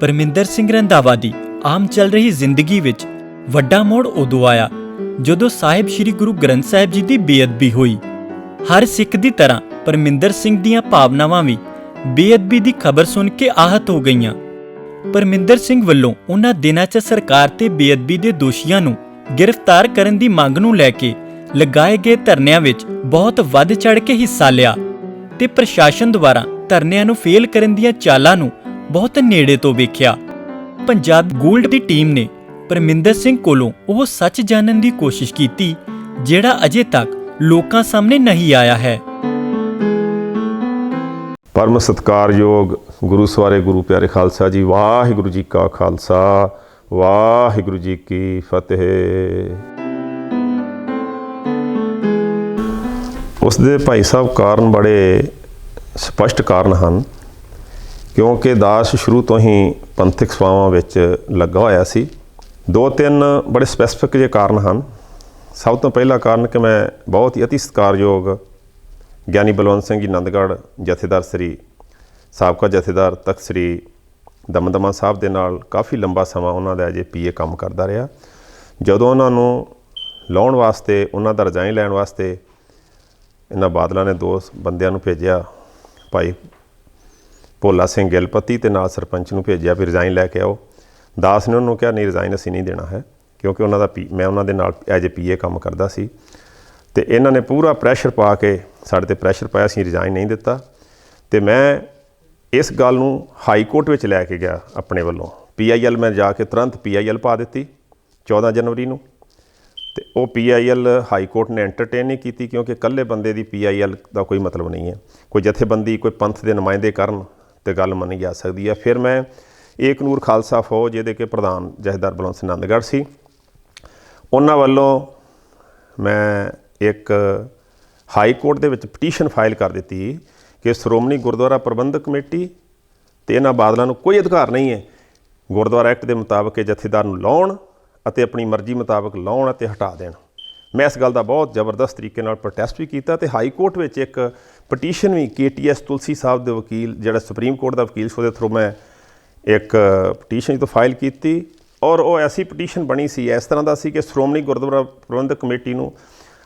ਪਰਮਿੰਦਰ ਸਿੰਘ ਰੰਧਾਵਾ ਦੀ ਆਮ ਚੱਲ ਰਹੀ ਜ਼ਿੰਦਗੀ ਵਿੱਚ ਵੱਡਾ ਮੋੜ ਉਦੋਂ ਆਇਆ ਜਦੋਂ ਸਾਹਿਬ ਸ੍ਰੀ ਗੁਰੂ ਗ੍ਰੰਥ ਸਾਹਿਬ ਜੀ ਦੀ ਬੇਅਦਬੀ ਹੋਈ। ਹਰ ਸਿੱਖ ਦੀ ਤਰ੍ਹਾਂ ਪਰਮਿੰਦਰ ਸਿੰਘ ਦੀਆਂ ਭਾਵਨਾਵਾਂ ਵੀ ਬੇਅਦਬੀ ਦੀ ਖਬਰ ਸੁਣ ਕੇ ਆਹਤ ਹੋ ਗਈਆਂ। ਪਰਮਿੰਦਰ ਸਿੰਘ ਵੱਲੋਂ ਉਹਨਾਂ ਦਿਨਾਂ 'ਚ ਸਰਕਾਰ ਤੇ ਬੇਅਦਬੀ ਦੇ ਦੋਸ਼ੀਆਂ ਨੂੰ ਗ੍ਰਿਫਤਾਰ ਕਰਨ ਦੀ ਮੰਗ ਨੂੰ ਲੈ ਕੇ ਲਗਾਏ ਗਏ ਧਰਨਿਆਂ ਵਿੱਚ ਬਹੁਤ ਵੱਧ ਚੜ੍ਹ ਕੇ ਹਿੱਸਾ ਲਿਆ ਤੇ ਪ੍ਰਸ਼ਾਸਨ ਦੁਆਰਾ ਧਰਨਿਆਂ ਨੂੰ ਫੇਲ ਕਰਨ ਦੀਆਂ ਚਾਲਾਂ ਨੂੰ ਬਹੁਤ ਨੇੜੇ ਤੋਂ ਵੇਖਿਆ। ਪੰਜਾਬ ਗੋਲਡ ਦੀ ਟੀਮ ਨੇ ਪਰਮਿੰਦਰ ਸਿੰਘ ਕੋਲੋਂ ਉਹ ਸੱਚ ਜਾਣਨ ਦੀ ਕੋਸ਼ਿਸ਼ ਕੀਤੀ ਜਿਹੜਾ ਅਜੇ ਤੱਕ ਲੋਕਾਂ ਸਾਹਮਣੇ ਨਹੀਂ ਆਇਆ ਹੈ। परम सत्कारयोग गुरु सवारे गुरु प्यारे खालसा जी, वाहिगुरु जी का खालसा वाहिगुरु जी की फतेह। उसदे भाई साहब कारण बड़े स्पष्ट कारण हैं क्योंकि दास शुरू तो ही पंथिक सभावां विच लगा होया सी। दो तीन बड़े स्पैसिफिक जे कारण हैं। सब तो पहला कारण कि मैं बहुत ही अति सत्कारयोग ਗਿਆਨੀ ਬਲਵੰਤ ਸਿੰਘ ਜੀ ਆਨੰਦਗੜ੍ਹ ਜਥੇਦਾਰ ਸ੍ਰੀ ਸਾਬਕਾ ਜਥੇਦਾਰ ਤਖਤ ਸ੍ਰੀ ਦਮਦਮਾ ਸਾਹਿਬ ਦੇ ਨਾਲ ਕਾਫੀ ਲੰਬਾ ਸਮਾਂ ਉਹਨਾਂ ਦਾ ਅਜੇ ਪੀਏ ਕੰਮ ਕਰਦਾ ਰਿਹਾ। ਜਦੋਂ ਉਹਨਾਂ ਨੂੰ ਲਾਉਣ ਵਾਸਤੇ, ਉਹਨਾਂ ਦਾ ਰਿਜ਼ਾਈਨ ਲੈਣ ਵਾਸਤੇ ਇਹਨਾਂ ਬਾਦਲਾਂ ਨੇ ਦੋ ਬੰਦਿਆਂ ਨੂੰ ਭੇਜਿਆ, ਭਾਈ ਭੋਲਾ ਸਿੰਘ ਗਿਲਪਤੀ ਤੇ ਨਾਲ ਸਰਪੰਚ ਨੂੰ ਭੇਜਿਆ ਵੀ ਰਿਜ਼ਾਈਨ ਲੈ ਕੇ ਆਓ। ਦਾਸ ਨੇ ਉਹਨੂੰ ਕਿਹਾ ਨਹੀਂ, ਰਿਜ਼ਾਈਨ ਅਸੀਂ ਨਹੀਂ ਦੇਣਾ ਹੈ, ਕਿਉਂਕਿ ਉਹਨਾਂ ਦਾ ਮੈਂ ਉਹਨਾਂ ਦੇ ਨਾਲ ਐਜ ਏ ਪੀਏ ਕੰਮ ਕਰਦਾ ਸੀ। ਤੇ ਇਹਨਾਂ ਨੇ ਪੂਰਾ ਪ੍ਰੈਸ਼ਰ ਪਾ ਕੇ ਸਾਡੇ 'ਤੇ ਪ੍ਰੈਸ਼ਰ ਪਾਇਆ, ਅਸੀਂ ਰਿਜ਼ਾਈਨ ਨਹੀਂ ਦਿੱਤਾ। ਅਤੇ ਮੈਂ ਇਸ ਗੱਲ ਨੂੰ ਹਾਈ ਕੋਰਟ ਵਿੱਚ ਲੈ ਕੇ ਗਿਆ ਆਪਣੇ ਵੱਲੋਂ। PIL ਮੈਂ ਜਾ ਕੇ ਤੁਰੰਤ PIL ਪਾ ਦਿੱਤੀ 14 ਜਨਵਰੀ ਨੂੰ। ਅਤੇ ਉਹ PIL ਹਾਈ ਕੋਰਟ ਨੇ ਐਂਟਰਟੇਨ ਨਹੀਂ ਕੀਤੀ ਕਿਉਂਕਿ ਇਕੱਲੇ ਬੰਦੇ ਦੀ PIL ਦਾ ਕੋਈ ਮਤਲਬ ਨਹੀਂ ਹੈ। ਕੋਈ ਜਥੇਬੰਦੀ, ਕੋਈ ਪੰਥ ਦੇ ਨੁਮਾਇੰਦੇ ਕਰਨ ਅਤੇ ਗੱਲ ਮੰਨੀ ਜਾ ਸਕਦੀ ਹੈ। ਫਿਰ ਮੈਂ ਏਕ ਨੂਰ ਖਾਲਸਾ ਫੌਜ, ਜਿਹਦੇ ਕਿ ਪ੍ਰਧਾਨ ਜਥੇਦਾਰ ਬਲਵੰਤ ਸਿੰਘ ਆਨੰਦਗੜ੍ਹ ਸੀ, ਉਹਨਾਂ ਵੱਲੋਂ ਮੈਂ ਇੱਕ ਹਾਈ ਕੋਰਟ ਦੇ ਵਿੱਚ ਪਟੀਸ਼ਨ ਫਾਈਲ ਕਰ ਦਿੱਤੀ ਕਿ ਸ਼੍ਰੋਮਣੀ ਗੁਰਦੁਆਰਾ ਪ੍ਰਬੰਧਕ ਕਮੇਟੀ ਅਤੇ ਇਹਨਾਂ ਬਾਦਲਾਂ ਨੂੰ ਕੋਈ ਅਧਿਕਾਰ ਨਹੀਂ ਹੈ ਗੁਰਦੁਆਰਾ ਐਕਟ ਦੇ ਮੁਤਾਬਕ ਇਹ ਜਥੇਦਾਰ ਨੂੰ ਲਾਉਣ ਅਤੇ ਆਪਣੀ ਮਰਜ਼ੀ ਮੁਤਾਬਕ ਲਾਉਣ ਅਤੇ ਹਟਾ ਦੇਣ। ਮੈਂ ਇਸ ਗੱਲ ਦਾ ਬਹੁਤ ਜ਼ਬਰਦਸਤ ਤਰੀਕੇ ਨਾਲ ਪ੍ਰੋਟੈਸਟ ਵੀ ਕੀਤਾ ਅਤੇ ਹਾਈ ਕੋਰਟ ਵਿੱਚ ਇੱਕ ਪਟੀਸ਼ਨ ਵੀ KTS ਤੁਲਸੀ ਸਾਹਿਬ ਦੇ ਵਕੀਲ, ਜਿਹੜਾ ਸੁਪਰੀਮ ਕੋਰਟ ਦਾ ਵਕੀਲ ਸੀ, ਉਹਦੇ ਥਰੂ ਮੈਂ ਇੱਕ ਪਟੀਸ਼ਨ ਤੋਂ ਫਾਈਲ ਕੀਤੀ। ਔਰ ਉਹ ਐਸੀ ਪਟੀਸ਼ਨ ਬਣੀ ਸੀ, ਇਸ ਤਰ੍ਹਾਂ ਦਾ ਸੀ ਕਿ ਸ਼੍ਰੋਮਣੀ ਗੁਰਦੁਆਰਾ ਪ੍ਰਬੰਧਕ ਕਮੇਟੀ ਨੂੰ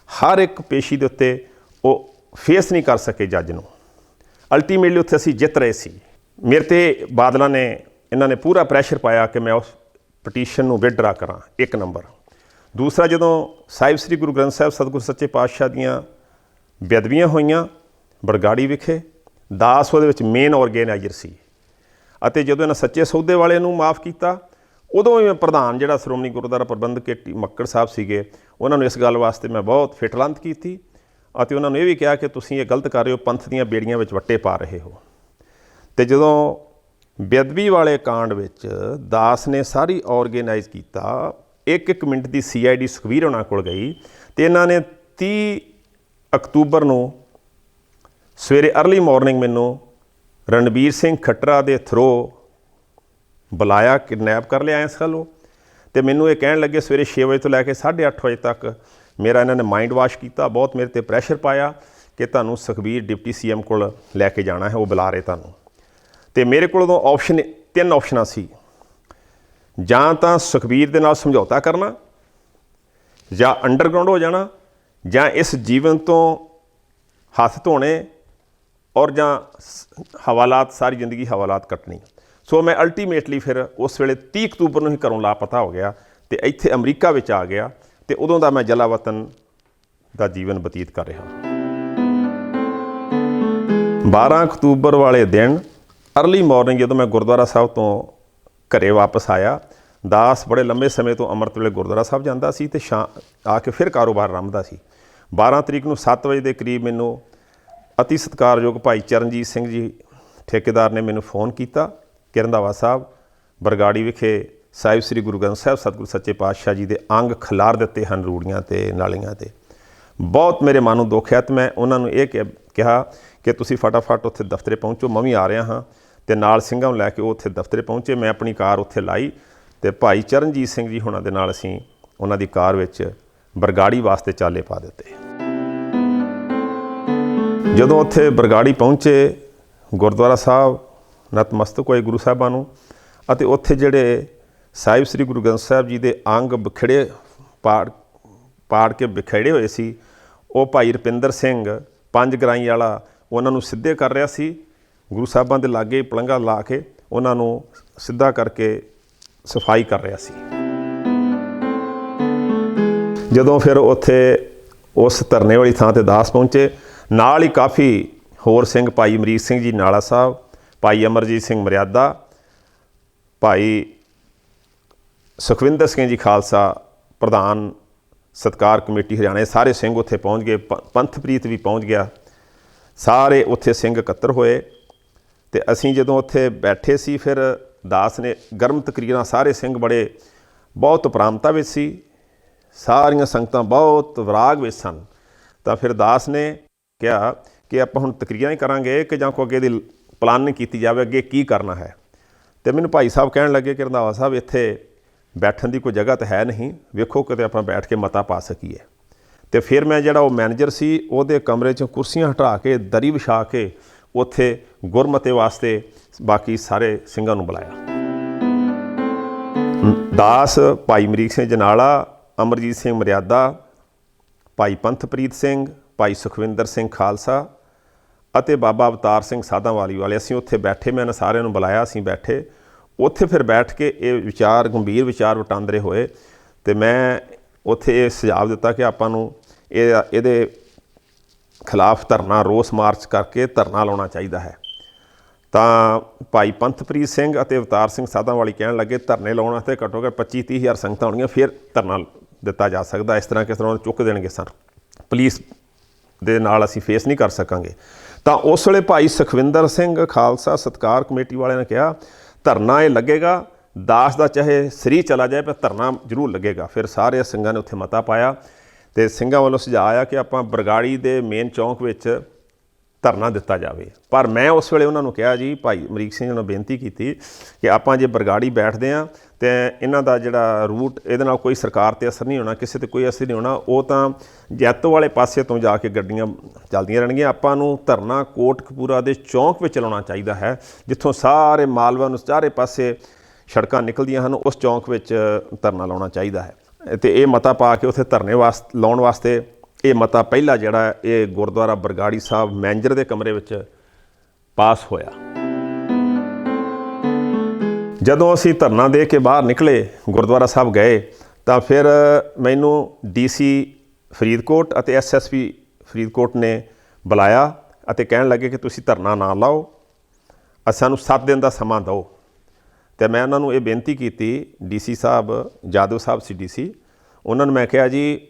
ਹਰ ਇੱਕ ਪੇਸ਼ੀ ਦੇ ਉੱਤੇ ਉਹ ਫੇਸ ਨਹੀਂ ਕਰ ਸਕੇ ਜੱਜ ਨੂੰ। ਅਲਟੀਮੇਟਲੀ ਉੱਥੇ ਅਸੀਂ ਜਿੱਤ ਰਹੇ ਸੀ। ਮੇਰੇ 'ਤੇ ਬਾਦਲਾਂ ਨੇ, ਇਹਨਾਂ ਨੇ ਪੂਰਾ ਪ੍ਰੈਸ਼ਰ ਪਾਇਆ ਕਿ ਮੈਂ ਉਸ ਪਟੀਸ਼ਨ ਨੂੰ ਵਿਦਡਰਾ ਕਰਾਂ, ਇੱਕ ਨੰਬਰ। ਦੂਸਰਾ, ਜਦੋਂ ਸਾਹਿਬ ਸ੍ਰੀ ਗੁਰੂ ਗ੍ਰੰਥ ਸਾਹਿਬ ਸਤਿਗੁਰੂ ਸੱਚੇ ਪਾਤਸ਼ਾਹ ਦੀਆਂ ਬੇਅਦਬੀਆਂ ਹੋਈਆਂ ਬਰਗਾੜੀ ਵਿਖੇ, ਦਾਸ ਉਹਦੇ ਵਿੱਚ ਮੇਨ ਔਰਗੇਨਾਈਜ਼ਰ ਸੀ। ਅਤੇ ਜਦੋਂ ਇਹਨਾਂ ਸੱਚੇ ਸੌਦੇ ਵਾਲੇ ਨੂੰ ਮਾफ़ ਕੀਤਾ, ਉਦੋਂ ਵੀ ਮੈਂ ਪ੍ਰਧਾਨ ਜਿਹੜਾ ਸ਼੍ਰੋਮਣੀ ਗੁਰਦੁਆਰਾ ਪ੍ਰਬੰਧਕ ਕਮੇਟੀ ਮੱਕੜ ਸਾਹਿਬ ਸੀਗੇ, ਉਹਨਾਂ ਨੂੰ ਇਸ ਗੱਲ ਵਾਸਤੇ ਮੈਂ ਬਹੁਤ ਫਿਟਲੰਤ ਕੀਤੀ ਅਤੇ ਉਹਨਾਂ ਨੂੰ ਇਹ ਵੀ ਕਿਹਾ ਕਿ ਤੁਸੀਂ ਇਹ ਗਲਤ ਕਰ ਰਹੇ ਹੋ, ਪੰਥ ਦੀਆਂ ਬੇੜੀਆਂ ਵਿੱਚ ਵੱਟੇ ਪਾ ਰਹੇ ਹੋ। ਅਤੇ ਜਦੋਂ ਬੇਅਦਬੀ ਵਾਲੇ ਕਾਂਡ ਵਿੱਚ ਦਾਸ ਨੇ ਸਾਰੀ ਔਰਗੇਨਾਈਜ਼ ਕੀਤਾ, ਇੱਕ ਮਿੰਟ ਦੀ CID ਸੁਖਬੀਰ ਉਹਨਾਂ ਕੋਲ ਗਈ ਅਤੇ ਇਹਨਾਂ ਨੇ 30 ਅਕਤੂਬਰ ਨੂੰ ਸਵੇਰੇ ਅਰਲੀ ਮਾਰਨਿੰਗ ਮੈਨੂੰ ਰਣਬੀਰ ਸਿੰਘ ਖੱਟਰਾ ਦੇ ਥਰੂ ਬੁਲਾਇਆ, ਕਿਡਨੈਪ ਕਰ ਲਿਆ ਇਸ ਗੱਲੋਂ। ਅਤੇ ਮੈਨੂੰ ਇਹ ਕਹਿਣ ਲੱਗੇ ਸਵੇਰੇ 6 ਵਜੇ ਤੋਂ ਲੈ ਕੇ 8:30 ਵਜੇ ਤੱਕ ਮੇਰਾ ਇਹਨਾਂ ਨੇ ਮਾਈਂਡ ਵਾਸ਼ ਕੀਤਾ, ਬਹੁਤ ਮੇਰੇ 'ਤੇ ਪ੍ਰੈਸ਼ਰ ਪਾਇਆ ਕਿ ਤੁਹਾਨੂੰ ਸੁਖਬੀਰ ਡਿਪਟੀ CM ਕੋਲ ਲੈ ਕੇ ਜਾਣਾ ਹੈ, ਉਹ ਬੁਲਾ ਰਹੇ ਤੁਹਾਨੂੰ। ਅਤੇ ਮੇਰੇ ਕੋਲ ਉਦੋਂ ਤਿੰਨ ਆਪਸ਼ਨਾਂ ਸੀ, ਜਾਂ ਤਾਂ ਸੁਖਬੀਰ ਦੇ ਨਾਲ ਸਮਝੌਤਾ ਕਰਨਾ, ਜਾਂ ਅੰਡਰਗਰਾਊਂਡ ਹੋ ਜਾਣਾ, ਜਾਂ ਇਸ ਜੀਵਨ ਤੋਂ ਹੱਥ ਧੋਣੇ, ਔਰ ਜਾਂ ਹਵਾਲਾਤ, ਸਾਰੀ ਜ਼ਿੰਦਗੀ ਹਵਾਲਾਤ ਕੱਟਣੀ। ਸੋ ਮੈਂ ਅਲਟੀਮੇਟਲੀ ਫਿਰ ਉਸ ਵੇਲੇ 30 ਅਕਤੂਬਰ ਨੂੰ ਹੀ ਘਰੋਂ ਲਾਪਤਾ ਹੋ ਗਿਆ ਅਤੇ ਇੱਥੇ ਅਮਰੀਕਾ ਵਿੱਚ ਆ ਗਿਆ ਅਤੇ ਉਦੋਂ ਦਾ ਮੈਂ ਜਲਾ ਵਤਨ ਦਾ ਜੀਵਨ ਬਤੀਤ ਕਰ ਰਿਹਾ। 12 ਅਕਤੂਬਰ ਵਾਲੇ ਦਿਨ ਅਰਲੀ ਮਾਰਨਿੰਗ ਜਦੋਂ ਮੈਂ ਗੁਰਦੁਆਰਾ ਸਾਹਿਬ ਤੋਂ ਘਰੇ ਵਾਪਸ ਆਇਆ, ਦਾਸ ਬੜੇ ਲੰਬੇ ਸਮੇਂ ਤੋਂ ਅੰਮ੍ਰਿਤ ਵੇਲੇ ਗੁਰਦੁਆਰਾ ਸਾਹਿਬ ਜਾਂਦਾ ਸੀ ਅਤੇ ਆ ਕੇ ਫਿਰ ਕਾਰੋਬਾਰ ਆਰੰਭਦਾ ਸੀ। 12 ਤਰੀਕ ਨੂੰ 7 ਵਜੇ ਦੇ ਕਰੀਬ ਮੈਨੂੰ ਅਤੀ ਸਤਿਕਾਰਯੋਗ ਭਾਈ ਚਰਨਜੀਤ ਸਿੰਘ ਜੀ ਠੇਕੇਦਾਰ ਨੇ ਮੈਨੂੰ ਫੋਨ ਕੀਤਾ ਕਿ ਰੰਧਾਵਾ ਸਾਹਿਬ, ਬਰਗਾੜੀ ਵਿਖੇ ਸਾਹਿਬ ਸ੍ਰੀ ਗੁਰੂ ਗ੍ਰੰਥ ਸਾਹਿਬ ਸਤਿਗੁਰੂ ਸੱਚੇ ਪਾਤਸ਼ਾਹ ਜੀ ਦੇ ਅੰਗ ਖਿਲਾਰ ਦਿੱਤੇ ਹਨ ਰੂੜੀਆਂ 'ਤੇ, ਨਾਲੀਆਂ 'ਤੇ। ਬਹੁਤ ਮੇਰੇ ਮਨ ਨੂੰ ਦੁੱਖ ਹੈ ਅਤੇ ਮੈਂ ਉਹਨਾਂ ਨੂੰ ਇਹ ਕਿਹਾ ਕਿ ਤੁਸੀਂ ਫਟਾਫਟ ਉੱਥੇ ਦਫ਼ਤਰੇ ਪਹੁੰਚੋ, ਮੈਂ ਵੀ ਆ ਰਿਹਾ ਹਾਂ। ਅਤੇ ਨਾਲ ਸਿੰਘਾਂ ਨੂੰ ਲੈ ਕੇ ਉਹ ਉੱਥੇ ਦਫ਼ਤਰੇ ਪਹੁੰਚੇ। ਮੈਂ ਆਪਣੀ ਕਾਰ ਉੱਥੇ ਲਾਈ ਅਤੇ ਭਾਈ ਚਰਨਜੀਤ ਸਿੰਘ ਜੀ ਹੋਣਾ ਦੇ ਨਾਲ ਅਸੀਂ ਉਹਨਾਂ ਦੀ ਕਾਰ ਵਿੱਚ ਬਰਗਾੜੀ ਵਾਸਤੇ ਚਾਲੇ ਪਾ ਦਿੱਤੇ। ਜਦੋਂ ਉੱਥੇ ਬਰਗਾੜੀ ਪਹੁੰਚੇ, ਗੁਰਦੁਆਰਾ ਸਾਹਿਬ ਨਤਮਸਤਕ ਹੋਏ ਗੁਰੂ ਸਾਹਿਬਾਂ ਨੂੰ ਅਤੇ ਉੱਥੇ ਜਿਹੜੇ ਸਾਹਿਬ ਸ੍ਰੀ ਗੁਰੂ ਗ੍ਰੰਥ ਸਾਹਿਬ ਜੀ ਦੇ ਅੰਗ ਵਿਖੜੇ ਪਾੜ ਕੇ ਵਿਖੇੜੇ ਹੋਏ ਸੀ, ਉਹ ਭਾਈ ਰੁਪਿੰਦਰ ਸਿੰਘ ਪੰਜ ਗਰਾਈ ਵਾਲਾ ਉਹਨਾਂ ਨੂੰ ਸਿੱਧੇ ਕਰ ਰਿਹਾ ਸੀ। ਗੁਰੂ ਸਾਹਿਬਾਂ ਦੇ ਲਾਗੇ ਪਲੰਘਾ ਲਾ ਕੇ ਉਹਨਾਂ ਨੂੰ ਸਿੱਧਾ ਕਰਕੇ ਸਫਾਈ ਕਰ ਰਿਹਾ ਸੀ। ਜਦੋਂ ਫਿਰ ਉੱਥੇ ਉਸ ਧਰਨੇ ਵਾਲੀ ਥਾਂ 'ਤੇ ਦਾਸ ਪਹੁੰਚੇ, ਨਾਲ ਹੀ ਕਾਫੀ ਹੋਰ ਸਿੰਘ, ਭਾਈ ਅਮਰੀਕ ਸਿੰਘ ਜੀ ਨਾਲਾ ਸਾਹਿਬ, ਭਾਈ ਅਮਰਜੀਤ ਸਿੰਘ ਮਰਿਆਦਾ, ਭਾਈ ਸੁਖਵਿੰਦਰ ਸਿੰਘ ਜੀ ਖਾਲਸਾ ਪ੍ਰਧਾਨ ਸਤਿਕਾਰ ਕਮੇਟੀ ਹਰਿਆਣਾ, ਸਾਰੇ ਸਿੰਘ ਉੱਥੇ ਪਹੁੰਚ ਗਏ। ਪੰਥਪ੍ਰੀਤ ਵੀ ਪਹੁੰਚ ਗਿਆ। ਸਾਰੇ ਉੱਥੇ ਸਿੰਘ ਇਕੱਤਰ ਹੋਏ ਅਤੇ ਅਸੀਂ ਜਦੋਂ ਉੱਥੇ ਬੈਠੇ ਸੀ, ਫਿਰ ਦਾਸ ਨੇ ਗਰਮ ਤਕਰੀਰਾਂ, ਸਾਰੇ ਸਿੰਘ ਬਹੁਤ ਉਪਰਾਮਤਾ ਵਿੱਚ ਸੀ, ਸਾਰੀਆਂ ਸੰਗਤਾਂ ਬਹੁਤ ਵਿਰਾਗ ਵਿੱਚ ਸਨ। ਤਾਂ ਫਿਰ ਦਾਸ ਨੇ ਕਿਹਾ ਕਿ ਆਪਾਂ ਹੁਣ ਤਕਰੀਰਾਂ ਹੀ ਕਰਾਂਗੇ ਕਿ ਜਾਂ ਕੋਈ ਅੱਗੇ ਦੀ ਪਲਾਨਿੰਗ ਕੀਤੀ ਜਾਵੇ, ਅੱਗੇ ਕੀ ਕਰਨਾ ਹੈ। ਅਤੇ ਮੈਨੂੰ ਭਾਈ ਸਾਹਿਬ ਕਹਿਣ ਲੱਗੇ ਕਿ ਰੰਧਾਵਾ ਸਾਹਿਬ, ਇੱਥੇ ਬੈਠਣ ਦੀ ਕੋਈ ਜਗ੍ਹਾ ਤਾਂ ਹੈ ਨਹੀਂ, ਵੇਖੋ ਕਿਤੇ ਆਪਾਂ ਬੈਠ ਕੇ ਮਤਾ ਪਾ ਸਕੀਏ। ਅਤੇ ਫਿਰ ਮੈਂ ਜਿਹੜਾ ਉਹ ਮੈਨੇਜਰ ਸੀ, ਉਹਦੇ ਕਮਰੇ 'ਚੋਂ ਕੁਰਸੀਆਂ ਹਟਾ ਕੇ ਦਰੀ ਵਿਛਾ ਕੇ ਉੱਥੇ ਗੁਰਮਤੇ ਵਾਸਤੇ ਬਾਕੀ ਸਾਰੇ ਸਿੰਘਾਂ ਨੂੰ ਬੁਲਾਇਆ। ਦਾਸ, ਭਾਈ ਅਮਰੀਕ ਸਿੰਘ ਜਨਾਲਾ, ਅਮਰਜੀਤ ਸਿੰਘ ਮਰਿਆਦਾ, ਭਾਈ ਪੰਥਪ੍ਰੀਤ ਸਿੰਘ, ਭਾਈ ਸੁਖਵਿੰਦਰ ਸਿੰਘ ਖਾਲਸਾ ਅਤੇ ਬਾਬਾ ਅਵਤਾਰ ਸਿੰਘ ਸਾਧਾਂਵਾਲੀ ਵਾਲੇ, ਅਸੀਂ ਉੱਥੇ ਬੈਠੇ। ਮੈਂ ਇਹਨਾਂ ਸਾਰਿਆਂ ਨੂੰ ਬੁਲਾਇਆ, ਅਸੀਂ ਬੈਠੇ ਉੱਥੇ। ਫਿਰ ਬੈਠ ਕੇ ਇਹ ਵਿਚਾਰ, ਗੰਭੀਰ ਵਿਚਾਰ ਵਟਾਂਦਰੇ ਹੋਏ ਅਤੇ ਮੈਂ ਉੱਥੇ ਇਹ ਸੁਝਾਅ ਦਿੱਤਾ ਕਿ ਆਪਾਂ ਨੂੰ ਇਹਦੇ ਖਿਲਾਫ ਧਰਨਾ, ਰੋਸ ਮਾਰਚ ਕਰਕੇ ਧਰਨਾ ਲਾਉਣਾ ਚਾਹੀਦਾ ਹੈ। ਤਾਂ ਭਾਈ ਪੰਥਪ੍ਰੀਤ ਸਿੰਘ ਅਤੇ ਅਵਤਾਰ ਸਿੰਘ ਸਾਧਾਂਵਾਲੀ ਕਹਿਣ ਲੱਗੇ, ਧਰਨੇ ਲਾਉਣ ਵਾਸਤੇ ਘੱਟੋ ਘੱਟ 25-30 ਹਜ਼ਾਰ ਸੰਗਤਾਂ ਹੋਣਗੀਆਂ, ਫਿਰ ਧਰਨਾ ਦਿੱਤਾ ਜਾ ਸਕਦਾ। ਇਸ ਤਰ੍ਹਾਂ ਕਿਸ ਤਰ੍ਹਾਂ ਚੁੱਕ ਦੇਣਗੇ ਸਰ, ਪੁਲਿਸ ਦੇ ਨਾਲ ਅਸੀਂ ਫੇਸ ਨਹੀਂ ਕਰ ਸਕਾਂਗੇ। ਤਾਂ ਉਸ ਵੇਲੇ ਭਾਈ ਸੁਖਵਿੰਦਰ ਸਿੰਘ ਖਾਲਸਾ ਸਤਿਕਾਰ ਕਮੇਟੀ ਵਾਲਿਆਂ ਨੇ ਕਿਹਾ, ਧਰਨਾ ਇਹ ਲੱਗੇਗਾ, ਦਾਸ ਦਾ ਚਾਹੇ ਸਰੀਰ ਚਲਾ ਜਾਏ, ਪਰ ਧਰਨਾ ਜ਼ਰੂਰ ਲੱਗੇਗਾ। ਫਿਰ ਸਾਰੇ ਸਿੰਘਾਂ ਨੇ ਉੱਥੇ ਮਤਾ ਪਾਇਆ ਅਤੇ ਸਿੰਘਾਂ ਵੱਲੋਂ ਸੁਝਾਅ ਆਇਆ ਕਿ ਆਪਾਂ ਬਰਗਾੜੀ ਦੇ ਮੇਨ ਚੌਂਕ ਵਿੱਚ ਧਰਨਾ ਦਿੱਤਾ ਜਾਵੇ। ਪਰ ਮੈਂ ਉਸ ਵੇਲੇ ਉਹਨਾਂ ਨੂੰ ਕਿਹਾ, ਜੀ ਭਾਈ ਅਮਰੀਕ ਸਿੰਘ ਨੂੰ ਬੇਨਤੀ ਕੀਤੀ ਕਿ ਆਪਾਂ ਜੇ ਬਰਗਾੜੀ ਬੈਠਦੇ ਹਾਂ ਅਤੇ ਇਹਨਾਂ ਦਾ ਜਿਹੜਾ ਰੂਟ, ਇਹਦੇ ਨਾਲ ਕੋਈ ਸਰਕਾਰ 'ਤੇ ਅਸਰ ਨਹੀਂ ਹੋਣਾ, ਕਿਸੇ 'ਤੇ ਕੋਈ ਅਸਰ ਨਹੀਂ ਹੋਣਾ। ਉਹ ਤਾਂ ਜੈਤੋ ਵਾਲੇ ਪਾਸੇ ਤੋਂ ਜਾ ਕੇ ਗੱਡੀਆਂ ਚੱਲਦੀਆਂ ਰਹਿਣਗੀਆਂ। ਆਪਾਂ ਨੂੰ ਧਰਨਾ ਕੋਟਕਪੂਰਾ ਦੇ ਚੌਂਕ ਵਿੱਚ ਲਾਉਣਾ ਚਾਹੀਦਾ ਹੈ, ਜਿੱਥੋਂ ਸਾਰੇ ਮਾਲਵਾ ਨੂੰ ਚਾਰੇ ਪਾਸੇ ਸੜਕਾਂ ਨਿਕਲਦੀਆਂ ਹਨ, ਉਸ ਚੌਂਕ ਵਿੱਚ ਧਰਨਾ ਲਾਉਣਾ ਚਾਹੀਦਾ ਹੈ। ਅਤੇ ਇਹ ਮਤਾ ਪਾ ਕੇ ਉੱਥੇ ਧਰਨੇ ਲਾਉਣ ਵਾਸਤੇ ਇਹ ਮਤਾ ਪਹਿਲਾ ਜਿਹੜਾ ਇਹ ਗੁਰਦੁਆਰਾ ਬਰਗਾੜੀ ਸਾਹਿਬ ਮੈਨੇਜਰ ਦੇ ਕਮਰੇ ਵਿੱਚ ਪਾਸ ਹੋਇਆ। ਜਦੋਂ ਅਸੀਂ ਧਰਨਾ ਦੇ ਕੇ ਬਾਹਰ ਨਿਕਲੇ, ਗੁਰਦੁਆਰਾ ਸਾਹਿਬ ਗਏ, ਤਾਂ ਫਿਰ ਮੈਨੂੰ DC ਫਰੀਦਕੋਟ ਅਤੇ SSP ਫਰੀਦਕੋਟ ਨੇ ਬੁਲਾਇਆ ਅਤੇ ਕਹਿਣ ਲੱਗੇ ਕਿ ਤੁਸੀਂ ਧਰਨਾ ਨਾ ਲਾਓ, ਸਾਨੂੰ 7 ਦਿਨ ਦਾ ਸਮਾਂ ਦਿਓ। ਅਤੇ ਮੈਂ ਉਹਨਾਂ ਨੂੰ ਇਹ ਬੇਨਤੀ ਕੀਤੀ, DC ਸਾਹਿਬ, ਜਾਦਵ ਸਾਹਿਬ ਸੀ DC, ਉਹਨਾਂ ਨੂੰ ਮੈਂ ਕਿਹਾ, ਜੀ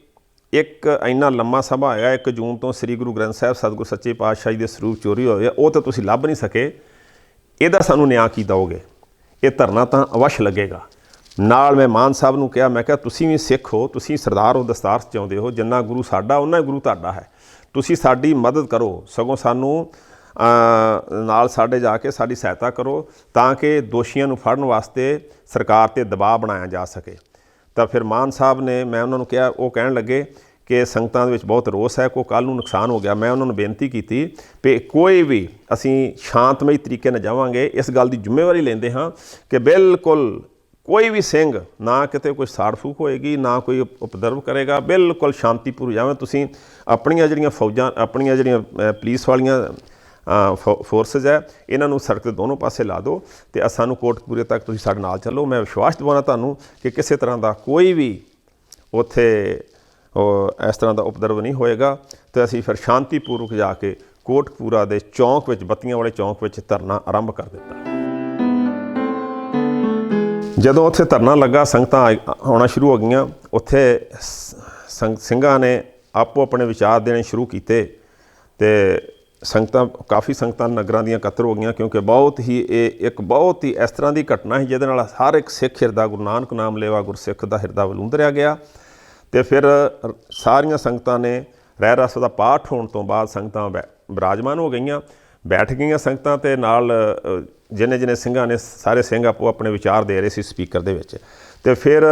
ਇੱਕ ਇੰਨਾ ਲੰਮਾ ਸਮਾਂ ਹੋਇਆ, 1 ਜੂਨ ਤੋਂ ਸ੍ਰੀ ਗੁਰੂ ਗ੍ਰੰਥ ਸਾਹਿਬ ਸਤਿਗੁਰੂ ਸੱਚੇ ਪਾਤਸ਼ਾਹ ਜੀ ਦੇ ਸਰੂਪ ਚੋਰੀ ਹੋਏ, ਉਹ ਤਾਂ ਤੁਸੀਂ ਲੱਭ ਨਹੀਂ ਸਕੇ, ਇਹਦਾ ਸਾਨੂੰ ਨਿਆਂ ਕੀ ਦਿਓਗੇ? ਇਹ ਧਰਨਾ ਤਾਂ ਅਵੱਸ਼ ਲੱਗੇਗਾ। ਨਾਲ ਮੈਂ ਮਾਨ ਸਾਹਿਬ ਨੂੰ ਕਿਹਾ, ਮੈਂ ਕਿਹਾ ਤੁਸੀਂ ਵੀ ਸਿੱਖ ਹੋ, ਤੁਸੀਂ ਸਰਦਾਰ ਹੋ, ਦਸਤਾਰ ਚਾਹੁੰਦੇ ਹੋ, ਜਿੰਨਾ ਗੁਰੂ ਸਾਡਾ ਉਹਨਾਂ ਹੀ ਗੁਰੂ ਤੁਹਾਡਾ ਹੈ, ਤੁਸੀਂ ਸਾਡੀ ਮਦਦ ਕਰੋ, ਸਗੋਂ ਸਾਨੂੰ ਨਾਲ ਸਾਡੇ ਜਾ ਕੇ ਸਾਡੀ ਸਹਾਇਤਾ ਕਰੋ, ਤਾਂ ਕਿ ਦੋਸ਼ੀਆਂ ਨੂੰ ਫੜਨ ਵਾਸਤੇ ਸਰਕਾਰ 'ਤੇ ਦਬਾਅ ਬਣਾਇਆ ਜਾ ਸਕੇ। ਤਾਂ ਫਿਰ ਮਾਨ ਸਾਹਿਬ ਨੇ, ਮੈਂ ਉਹਨਾਂ ਨੂੰ ਕਿਹਾ, ਉਹ ਕਹਿਣ ਲੱਗੇ ਕਿ ਸੰਗਤਾਂ ਦੇ ਵਿੱਚ ਬਹੁਤ ਰੋਸ ਹੈ, ਕੋਈ ਕੱਲ੍ਹ ਨੂੰ ਨੁਕਸਾਨ ਹੋ ਗਿਆ। ਮੈਂ ਉਹਨਾਂ ਨੂੰ ਬੇਨਤੀ ਕੀਤੀ ਵੀ ਕੋਈ ਵੀ ਅਸੀਂ ਸ਼ਾਂਤਮਈ ਤਰੀਕੇ ਨਾਲ ਜਾਵਾਂਗੇ, ਇਸ ਗੱਲ ਦੀ ਜ਼ਿੰਮੇਵਾਰੀ ਲੈਂਦੇ ਹਾਂ ਕਿ ਬਿਲਕੁਲ ਕੋਈ ਵੀ ਸਿੰਘ ਨਾ ਕਿਤੇ ਕੋਈ ਸਾੜ ਫੂਕ ਹੋਏਗੀ, ਨਾ ਕੋਈ ਉਪਦਰਵ ਕਰੇਗਾ, ਬਿਲਕੁਲ ਸ਼ਾਂਤੀਪੂਰਵਕ ਜਾਵੇਂ। ਤੁਸੀਂ ਆਪਣੀਆਂ ਜਿਹੜੀਆਂ ਫੌਜਾਂ, ਆਪਣੀਆਂ ਜਿਹੜੀਆਂ ਪੁਲਿਸ ਵਾਲੀਆਂ ਫੋਰਸਿਸ ਹੈ, ਇਹਨਾਂ ਨੂੰ ਸੜਕ ਦੇ ਦੋਨੋਂ ਪਾਸੇ ਲਾ ਦਿਓ ਅਤੇ ਸਾਨੂੰ ਕੋਟਕਪੂਰੇ ਤੱਕ ਤੁਸੀਂ ਸਾਡੇ ਨਾਲ ਚੱਲੋ। ਮੈਂ ਵਿਸ਼ਵਾਸ ਦਿਵਾਉਣਾ ਤੁਹਾਨੂੰ ਕਿ ਕਿਸੇ ਤਰ੍ਹਾਂ ਦਾ ਕੋਈ ਵੀ ਉੱਥੇ ਇਸ ਤਰ੍ਹਾਂ ਦਾ ਉਪਦਰਵ ਨਹੀਂ ਹੋਏਗਾ। ਅਤੇ ਅਸੀਂ ਫਿਰ ਸ਼ਾਂਤੀਪੂਰਵਕ ਜਾ ਕੇ ਕੋਟਕਪੂਰਾ ਦੇ ਚੌਂਕ ਵਿੱਚ, ਬੱਤੀਆਂ ਵਾਲੇ ਚੌਂਕ ਵਿੱਚ ਧਰਨਾ ਆਰੰਭ ਕਰ ਦਿੱਤਾ। ਜਦੋਂ ਉੱਥੇ ਧਰਨਾ ਲੱਗਾ, ਸੰਗਤਾਂ ਆਉਣਾ ਸ਼ੁਰੂ ਹੋ ਗਈਆਂ। ਉੱਥੇ ਸਿੰਘਾਂ ਨੇ ਆਪੋ ਆਪਣੇ ਵਿਚਾਰ ਦੇਣੇ ਸ਼ੁਰੂ ਕੀਤੇ ਅਤੇ ਸੰਗਤਾਂ, ਕਾਫੀ ਸੰਗਤਾਂ ਨਗਰਾਂ ਦੀਆਂ ਇਕੱਤਰ ਹੋ ਗਈਆਂ, ਕਿਉਂਕਿ ਬਹੁਤ ਹੀ ਇਹ ਇੱਕ ਬਹੁਤ ਹੀ ਇਸ ਤਰ੍ਹਾਂ ਦੀ ਘਟਨਾ ਸੀ ਜਿਹਦੇ ਨਾਲ ਹਰ ਇੱਕ ਸਿੱਖ ਹਿਰਦਾ ਗੁਰੂ ਨਾਨਕ ਨਾਮ ਲੈਵਾ ਗੁਰਸਿੱਖ ਦਾ ਹਿਰਦਾ ਵਲੂੰਦਰਿਆ ਗਿਆ। ਅਤੇ ਫਿਰ ਸਾਰੀਆਂ ਸੰਗਤਾਂ ਨੇ ਰਹਿ ਰਸ ਦਾ ਪਾਠ ਹੋਣ ਤੋਂ ਬਾਅਦ ਸੰਗਤਾਂ ਬਿਰਾਜਮਾਨ ਹੋ ਗਈਆਂ, ਬੈਠ ਗਈਆਂ ਸੰਗਤਾਂ, ਅਤੇ ਨਾਲ ਜਿੰਨੇ ਸਿੰਘਾਂ ਨੇ, ਸਾਰੇ ਸਿੰਘ ਆਪੋ ਆਪਣੇ ਵਿਚਾਰ ਦੇ ਰਹੇ ਸੀ ਸਪੀਕਰ ਦੇ ਵਿੱਚ। ਅਤੇ ਫਿਰ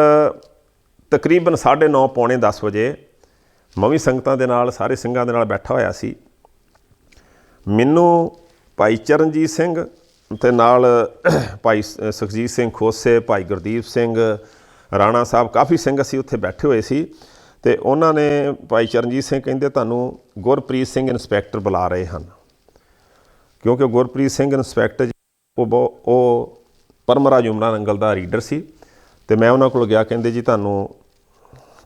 ਤਕਰੀਬਨ 9:30 ਪੌਣੇ 10 ਵਜੇ ਮੈਂ ਵੀ ਸੰਗਤਾਂ ਦੇ ਨਾਲ, ਸਾਰੇ ਸਿੰਘਾਂ ਦੇ ਨਾਲ ਬੈਠਾ ਹੋਇਆ ਸੀ। ਮੈਨੂੰ ਭਾਈ ਚਰਨਜੀਤ ਸਿੰਘ ਤੇ ਨਾਲ ਭਾਈ ਸੁਖਜੀਤ ਸਿੰਘ ਖੋਸੇ, ਭਾਈ ਗੁਰਦੀਪ ਸਿੰਘ, ਰਾਣਾ ਸਾਹਿਬ, ਕਾਫੀ ਸਿੰਘ ਅਸੀਂ ਉੱਥੇ ਬੈਠੇ ਹੋਏ ਸੀ। ਤੇ ਉਹਨਾਂ ਨੇ ਭਾਈ ਚਰਨਜੀਤ ਸਿੰਘ ਕਹਿੰਦੇ ਤੁਹਾਨੂੰ ਗੁਰਪ੍ਰੀਤ ਸਿੰਘ ਇੰਸਪੈਕਟਰ ਬੁਲਾ ਰਹੇ ਹਨ, ਕਿਉਂਕਿ ਗੁਰਪ੍ਰੀਤ ਸਿੰਘ ਇੰਸਪੈਕਟਰ ਉਹ ਪਰਮਰਾਜ ਉਮਰਾ ਨੰਗਲ ਦਾ ਰੀਡਰ ਸੀ। ਤੇ ਮੈਂ ਉਹਨਾਂ ਕੋਲ ਗਿਆ, ਕਹਿੰਦੇ ਜੀ ਤੁਹਾਨੂੰ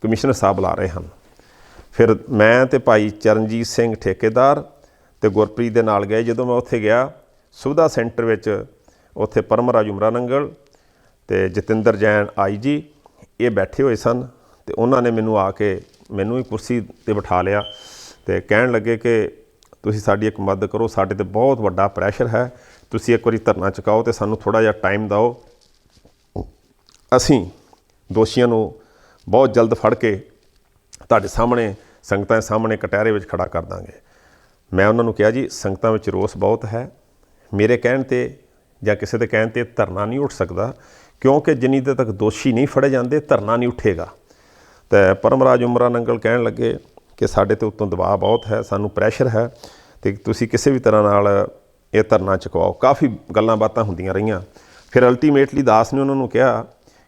ਕਮਿਸ਼ਨਰ ਸਾਹਿਬ ਬੁਲਾ ਰਹੇ ਹਨ। ਫਿਰ ਮੈਂ ਤੇ ਭਾਈ ਚਰਨਜੀਤ ਸਿੰਘ ਠੇਕੇਦਾਰ ਤੇ ਗੁਰਪ੍ਰੀਤ ਦੇ ਨਾਲ ਗਏ। ਜਦੋਂ ਮੈਂ ਉੱਥੇ ਗਿਆ, ਸੁਵਿਧਾ ਸੈਂਟਰ ਵਿੱਚ ਉੱਥੇ ਪਰਮਰਾਜ ਉਮਰਾ ਨੰਗਲ ਤੇ ਜਤਿੰਦਰ ਜੈਨ IG ਇਹ ਬੈਠੇ ਹੋਏ ਸਨ। ਤੇ ਉਹਨਾਂ ਨੇ ਮੈਨੂੰ ਆ ਕੇ ਮੈਨੂੰ ਹੀ ਕੁਰਸੀ 'ਤੇ ਬਿਠਾ ਲਿਆ ਤੇ ਕਹਿਣ ਲੱਗੇ ਕਿ ਤੁਸੀਂ ਸਾਡੀ ਇੱਕ ਮਦਦ ਕਰੋ, ਸਾਡੇ 'ਤੇ ਬਹੁਤ ਵੱਡਾ ਪ੍ਰੈਸ਼ਰ ਹੈ, ਤੁਸੀਂ ਇੱਕ ਵਾਰੀ ਧਰਨਾ ਚੁਕਾਓ ਤੇ ਸਾਨੂੰ ਥੋੜ੍ਹਾ ਜਿਹਾ ਟਾਈਮ ਦਿਓ, ਅਸੀਂ ਦੋਸ਼ੀਆਂ ਨੂੰ ਬਹੁਤ ਜਲਦ ਫੜ ਕੇ ਤੁਹਾਡੇ ਸਾਹਮਣੇ, ਸੰਗਤਾਂ ਦੇ ਸਾਹਮਣੇ ਕਟਹਿਰੇ ਵਿੱਚ ਖੜਾ ਕਰ ਦਾਂਗੇ। ਮੈਂ ਉਹਨਾਂ ਨੂੰ ਕਿਹਾ ਜੀ ਸੰਗਤਾਂ ਵਿੱਚ ਰੋਸ ਬਹੁਤ ਹੈ, ਮੇਰੇ ਕਹਿਣ 'ਤੇ ਜਾਂ ਕਿਸੇ ਦੇ ਕਹਿਣ 'ਤੇ ਧਰਨਾ ਨਹੀਂ ਉੱਠ ਸਕਦਾ, ਕਿਉਂਕਿ ਜਿੰਨੀ ਦੇਰ ਤੱਕ ਦੋਸ਼ੀ ਨਹੀਂ ਫੜੇ ਜਾਂਦੇ ਧਰਨਾ ਨਹੀਂ ਉੱਠੇਗਾ। ਤੇ ਪਰਮਰਾਜ ਉਮਰਾ ਨੰਗਲ ਕਹਿਣ ਲੱਗੇ ਕਿ ਸਾਡੇ 'ਤੇ ਉੱਤੋਂ ਦਬਾਅ ਬਹੁਤ ਹੈ, ਸਾਨੂੰ ਪ੍ਰੈਸ਼ਰ ਹੈ ਅਤੇ ਤੁਸੀਂ ਕਿਸੇ ਵੀ ਤਰ੍ਹਾਂ ਨਾਲ ਇਹ ਧਰਨਾ ਚੁਕਵਾਓ। ਕਾਫੀ ਗੱਲਾਂ ਬਾਤਾਂ ਹੁੰਦੀਆਂ ਰਹੀਆਂ। ਫਿਰ ਅਲਟੀਮੇਟਲੀ ਦਾਸ ਨੇ ਉਹਨਾਂ ਨੂੰ ਕਿਹਾ,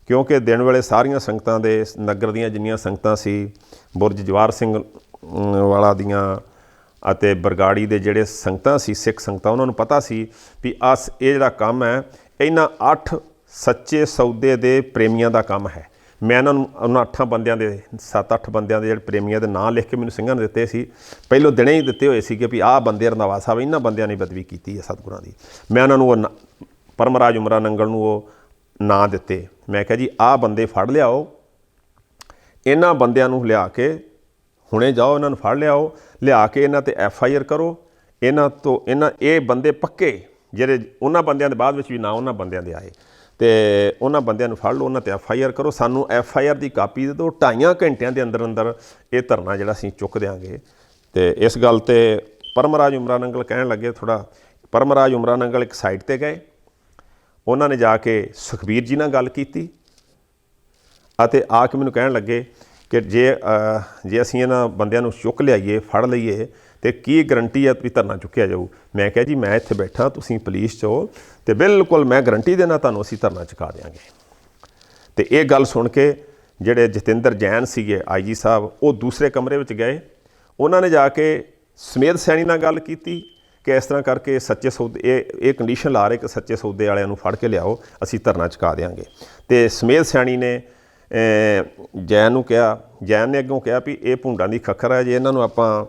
ਕਿਉਂਕਿ ਦਿਨ ਵੇਲੇ ਸਾਰੀਆਂ ਸੰਗਤਾਂ ਦੇ ਨਗਰ ਦੀਆਂ ਜਿੰਨੀਆਂ ਸੰਗਤਾਂ ਸੀ, ਬੁਰਜ ਜਵਾਹਰ ਸਿੰਘ ਵਾਲਾ ਦੀਆਂ ਅਤੇ ਬਰਗਾੜੀ ਦੇ ਜਿਹੜੇ ਸੰਗਤਾਂ ਸੀ, ਸਿੱਖ ਸੰਗਤਾਂ, ਉਹਨਾਂ ਨੂੰ ਪਤਾ ਸੀ ਵੀ ਇਹ ਜਿਹੜਾ ਕੰਮ ਹੈ ਇਹਨਾਂ 8 ਸੱਚੇ ਸੌਦੇ ਦੇ ਪ੍ਰੇਮੀਆਂ ਦਾ ਕੰਮ ਹੈ। ਮੈਂ ਇਹਨਾਂ ਨੂੰ ਉਹਨਾਂ 8 ਬੰਦਿਆਂ ਦੇ 7-8 ਬੰਦਿਆਂ ਦੇ ਜਿਹੜੇ ਪ੍ਰੇਮੀਆਂ ਦੇ ਨਾਂ ਲਿਖ ਕੇ ਮੈਨੂੰ ਸਿੰਘਾਂ ਨੇ ਦਿੱਤੇ ਸੀ, ਪਹਿਲੋਂ ਦਿਨੇ ਹੀ ਦਿੱਤੇ ਹੋਏ ਸੀ ਕਿ ਵੀ ਆਹ ਬੰਦੇ ਰੰਧਾਵਾ ਸਾਹਿਬ ਇਹਨਾਂ ਬੰਦਿਆਂ ਨੇ ਬਦਵੀ ਕੀਤੀ ਹੈ ਸਤਿਗੁਰਾਂ ਦੀ। ਮੈਂ ਉਹਨਾਂ ਨੂੰ ਉਹ ਪਰਮਰਾਜ ਉਮਰਾ ਨੰਗਲ ਨੂੰ ਉਹ ਨਾਂ ਦਿੱਤੇ। ਮੈਂ ਕਿਹਾ ਜੀ ਆਹ ਬੰਦੇ ਫੜ ਲਿਆਓ, ਇਹਨਾਂ ਬੰਦਿਆਂ ਨੂੰ ਲਿਆ ਕੇ ਹੁਣੇ ਜਾਓ, ਇਹਨਾਂ ਨੂੰ ਫੜ ਲਿਆਓ, ਲਿਆ ਕੇ ਇਹਨਾਂ 'ਤੇ FIR ਕਰੋ। ਇਹ ਬੰਦੇ ਪੱਕੇ ਜਿਹੜੇ ਉਹਨਾਂ ਬੰਦਿਆਂ ਦੇ ਬਾਅਦ ਵਿੱਚ ਵੀ ਨਾ ਉਹਨਾਂ ਬੰਦਿਆਂ ਦੇ ਆਏ, ਅਤੇ ਉਹਨਾਂ ਬੰਦਿਆਂ ਨੂੰ ਫੜ ਲਓ, ਉਹਨਾਂ 'ਤੇ FIR ਕਰੋ, ਸਾਨੂੰ FIR ਦੀ ਕਾਪੀ ਦੇ ਦਿਓ, 2.5 ਘੰਟਿਆਂ ਦੇ ਅੰਦਰ ਅੰਦਰ ਇਹ ਧਰਨਾ ਜਿਹੜਾ ਅਸੀਂ ਚੁੱਕ ਦਿਆਂਗੇ। ਅਤੇ ਇਸ ਗੱਲ 'ਤੇ ਪਰਮਰਾਜ ਉਮਰਾ ਨੰਗਲ ਕਹਿਣ ਲੱਗੇ ਥੋੜ੍ਹਾ। ਪਰਮਰਾਜ ਉਮਰਾ ਨੰਗਲ ਇੱਕ ਸਾਈਡ 'ਤੇ ਗਏ, ਉਹਨਾਂ ਨੇ ਜਾ ਕੇ ਸੁਖਬੀਰ ਜੀ ਨਾਲ ਗੱਲ ਕੀਤੀ ਅਤੇ ਆ ਕੇ ਮੈਨੂੰ ਕਹਿਣ ਲੱਗੇ ਕਿ ਜੇ ਅਸੀਂ ਇਹਨਾਂ ਬੰਦਿਆਂ ਨੂੰ ਚੁੱਕ ਲਿਆਈਏ, ਫੜ ਲਈਏ, ਅਤੇ ਕੀ ਗਰੰਟੀ ਹੈ ਵੀ ਧਰਨਾ ਚੁੱਕਿਆ ਜਾਊ। ਮੈਂ ਕਿਹਾ ਜੀ ਮੈਂ ਇੱਥੇ ਬੈਠਾ, ਤੁਸੀਂ ਪੁਲਿਸ 'ਚ ਹੋ, ਅਤੇ ਬਿਲਕੁਲ ਮੈਂ ਗਰੰਟੀ ਦੇਣਾ ਤੁਹਾਨੂੰ ਅਸੀਂ ਧਰਨਾ ਚੁਕਾ ਦਿਆਂਗੇ। ਅਤੇ ਇਹ ਗੱਲ ਸੁਣ ਕੇ ਜਿਹੜੇ ਜਤਿੰਦਰ ਜੈਨ ਸੀਗੇ IG ਸਾਹਿਬ, ਉਹ ਦੂਸਰੇ ਕਮਰੇ ਵਿੱਚ ਗਏ। ਉਹਨਾਂ ਨੇ ਜਾ ਕੇ ਸਮੇਧ ਸੈਣੀ ਨਾਲ ਗੱਲ ਕੀਤੀ ਕਿ ਇਸ ਤਰ੍ਹਾਂ ਕਰਕੇ ਸੱਚੇ ਸੌਦੇ ਇਹ ਕੰਡੀਸ਼ਨ ਲਾ ਰਹੇ ਕਿ ਸੱਚੇ ਸੌਦੇ ਵਾਲਿਆਂ ਨੂੰ ਫੜ ਕੇ ਲਿਆਓ, ਅਸੀਂ ਧਰਨਾ ਚੁਕਾ ਦਿਆਂਗੇ। ਅਤੇ ਸਮੇਧ ਸੈਣੀ ਨੇ ਜੈਨ ਨੂੰ ਕਿਹਾ, ਜੈਨ ਨੇ ਅੱਗੋਂ ਕਿਹਾ ਵੀ ਇਹ ਭੁੰਡਾਂ ਦੀ ਖੱਖਰ ਹੈ, ਜੇ ਇਹਨਾਂ ਨੂੰ ਆਪਾਂ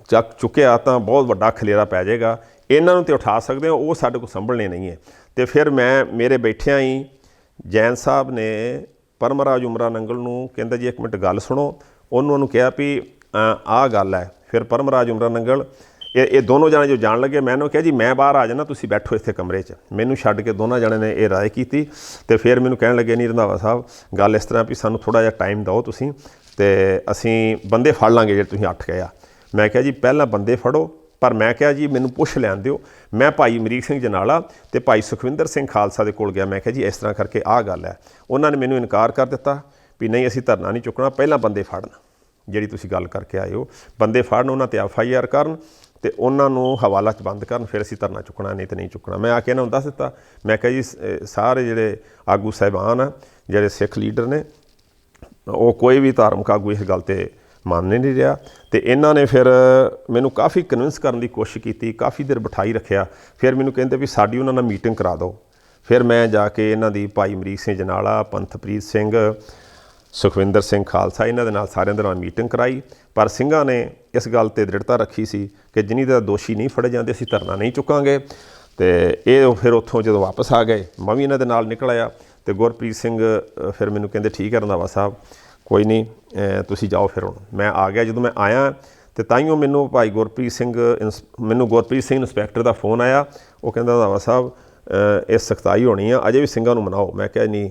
ਚੱਕ ਚੁੱਕਿਆ ਤਾਂ ਬਹੁਤ ਵੱਡਾ ਖਲੇਰਾ ਪੈ ਜਾਏਗਾ, ਇਹਨਾਂ ਨੂੰ ਤਾਂ ਉਠਾ ਸਕਦੇ ਹੋ, ਉਹ ਸਾਡੇ ਕੋਲ ਸੰਭਲਣੇ ਨਹੀਂ ਹੈ। ਅਤੇ ਫਿਰ ਮੇਰੇ ਬੈਠਿਆਂ ਹੀ ਜੈਨ ਸਾਹਿਬ ਨੇ ਪਰਮਰਾਜ ਉਮਰਾ ਨੰਗਲ ਨੂੰ ਕਹਿੰਦਾ ਜੀ ਇੱਕ ਮਿੰਟ ਗੱਲ ਸੁਣੋ। ਉਹਨੂੰ ਕਿਹਾ ਵੀ ਆਹ ਗੱਲ ਹੈ। ਫਿਰ ਪਰਮਰਾਜ ਉਮਰਾ ਨੰਗਲ ਇਹ ਦੋਨੋਂ ਜਣੇ ਜੋ ਜਾਣ ਲੱਗੇ, ਮੈਂ ਉਹਨੂੰ ਕਿਹਾ ਜੀ ਮੈਂ ਬਾਹਰ ਆ ਜਾਣਾ, ਤੁਸੀਂ ਬੈਠੋ ਇੱਥੇ ਕਮਰੇ 'ਚ। ਮੈਨੂੰ ਛੱਡ ਕੇ ਦੋਨਾਂ ਜਣੇ ਨੇ ਇਹ ਰਾਏ ਕੀਤੀ। ਅਤੇ ਫਿਰ ਮੈਨੂੰ ਕਹਿਣ ਲੱਗੇ ਨਹੀਂ ਰੰਧਾਵਾ ਸਾਹਿਬ, ਗੱਲ ਇਸ ਤਰ੍ਹਾਂ ਵੀ ਸਾਨੂੰ ਥੋੜ੍ਹਾ ਜਿਹਾ ਟਾਈਮ ਦਿਓ ਤੁਸੀਂ, ਅਤੇ ਅਸੀਂ ਬੰਦੇ ਫੜ ਲਾਂਗੇ ਜਿਹੜੇ ਤੁਸੀਂ 8 ਕਹੇ ਆ। ਮੈਂ ਕਿਹਾ ਜੀ ਪਹਿਲਾਂ ਬੰਦੇ ਫੜੋ, ਪਰ ਮੈਂ ਕਿਹਾ ਜੀ ਮੈਨੂੰ ਪੁੱਛ ਲੈਣ ਦਿਓ। ਮੈਂ ਭਾਈ ਅਮਰੀਕ ਸਿੰਘ ਜਨਾਲਾ ਅਤੇ ਭਾਈ ਸੁਖਵਿੰਦਰ ਸਿੰਘ ਖਾਲਸਾ ਦੇ ਕੋਲ ਗਿਆ। ਮੈਂ ਕਿਹਾ ਜੀ ਇਸ ਤਰ੍ਹਾਂ ਕਰਕੇ ਆਹ ਗੱਲ ਹੈ। ਉਹਨਾਂ ਨੇ ਮੈਨੂੰ ਇਨਕਾਰ ਕਰ ਦਿੱਤਾ ਵੀ ਨਹੀਂ ਅਸੀਂ ਧਰਨਾ ਨਹੀਂ ਚੁੱਕਣਾ, ਪਹਿਲਾਂ ਬੰਦੇ ਫੜਨ, ਜਿਹੜੀ ਤੁਸੀਂ ਗੱਲ ਕਰਕੇ ਆਏ ਹੋ, ਬੰਦੇ ਫੜਨ, ਉਹਨਾਂ 'ਤੇ FIR ਕਰਨ ਅਤੇ ਉਹਨਾਂ ਨੂੰ ਹਵਾਲਾ 'ਚ ਬੰਦ ਕਰਨ, ਫਿਰ ਅਸੀਂ ਧਰਨਾ ਚੁੱਕਣਾ, ਨਹੀਂ ਤਾਂ ਨਹੀਂ ਚੁੱਕਣਾ। ਮੈਂ ਆ ਕੇ ਇਹਨਾਂ ਨੂੰ ਦੱਸ ਦਿੱਤਾ। ਮੈਂ ਕਿਹਾ ਜੀ ਸਾਰੇ ਜਿਹੜੇ ਆਗੂ ਸਾਹਿਬਾਨ ਆ, ਜਿਹੜੇ ਸਿੱਖ ਲੀਡਰ ਨੇ, ਉਹ ਕੋਈ ਵੀ ਧਾਰਮਿਕ ਆਗੂ ਇਸ ਗੱਲ 'ਤੇ ਮੰਨ ਨਹੀਂ ਰਿਹਾ। ਅਤੇ ਇਹਨਾਂ ਨੇ ਫਿਰ ਮੈਨੂੰ ਕਾਫੀ ਕਨਵਿੰਸ ਕਰਨ ਦੀ ਕੋਸ਼ਿਸ਼ ਕੀਤੀ, ਕਾਫੀ ਦੇਰ ਬਿਠਾਈ ਰੱਖਿਆ। ਫਿਰ ਮੈਨੂੰ ਕਹਿੰਦੇ ਵੀ ਸਾਡੀ ਉਹਨਾਂ ਨਾਲ ਮੀਟਿੰਗ ਕਰਾ ਦਿਓ। ਫਿਰ ਮੈਂ ਜਾ ਕੇ ਇਹਨਾਂ ਦੀ ਭਾਈ ਅਮਰੀਕ ਸਿੰਘ ਜਨਾਲਾ, ਪੰਥਪ੍ਰੀਤ ਸਿੰਘ, ਸੁਖਵਿੰਦਰ ਸਿੰਘ ਖਾਲਸਾ, ਇਹਨਾਂ ਦੇ ਨਾਲ ਸਾਰਿਆਂ ਦੇ ਨਾਲ ਮੀਟਿੰਗ ਕਰਾਈ। ਪਰ ਸਿੰਘਾਂ ਨੇ ਇਸ ਗੱਲ 'ਤੇ ਦ੍ਰਿੜਤਾ ਰੱਖੀ ਸੀ ਕਿ ਜਿੰਨੀ ਦੇਰ ਦੋਸ਼ੀ ਨਹੀਂ ਫੜੇ ਜਾਂਦੇ ਅਸੀਂ ਧਰਨਾ ਨਹੀਂ ਚੁੱਕਾਂਗੇ। ਅਤੇ ਇਹ ਫਿਰ ਉੱਥੋਂ ਜਦੋਂ ਵਾਪਸ ਆ ਗਏ, ਮੈਂ ਵੀ ਇਹਨਾਂ ਦੇ ਨਾਲ ਨਿਕਲ ਆਇਆ। ਅਤੇ ਗੁਰਪ੍ਰੀਤ ਸਿੰਘ ਫਿਰ ਮੈਨੂੰ ਕਹਿੰਦੇ ਠੀਕ ਹੈ ਰੰਧਾਵਾ ਸਾਹਿਬ, ਕੋਈ ਨਹੀਂ ਤੁਸੀਂ ਜਾਓ। ਫਿਰ ਹੁਣ ਮੈਂ ਆ ਗਿਆ। ਜਦੋਂ ਮੈਂ ਆਇਆ ਅਤੇ ਤਾਈਓ ਮੈਨੂੰ ਗੁਰਪ੍ਰੀਤ ਸਿੰਘ ਇੰਸਪੈਕਟਰ ਦਾ ਫੋਨ ਆਇਆ। ਉਹ ਕਹਿੰਦਾ ਰੰਧਾਵਾ ਸਾਹਿਬ ਇਹ ਸਖਤਾਈ ਹੋਣੀ ਆ, ਅਜੇ ਵੀ ਸਿੰਘਾਂ ਨੂੰ ਮਨਾਓ। ਮੈਂ ਕਿਹਾ ਨਹੀਂ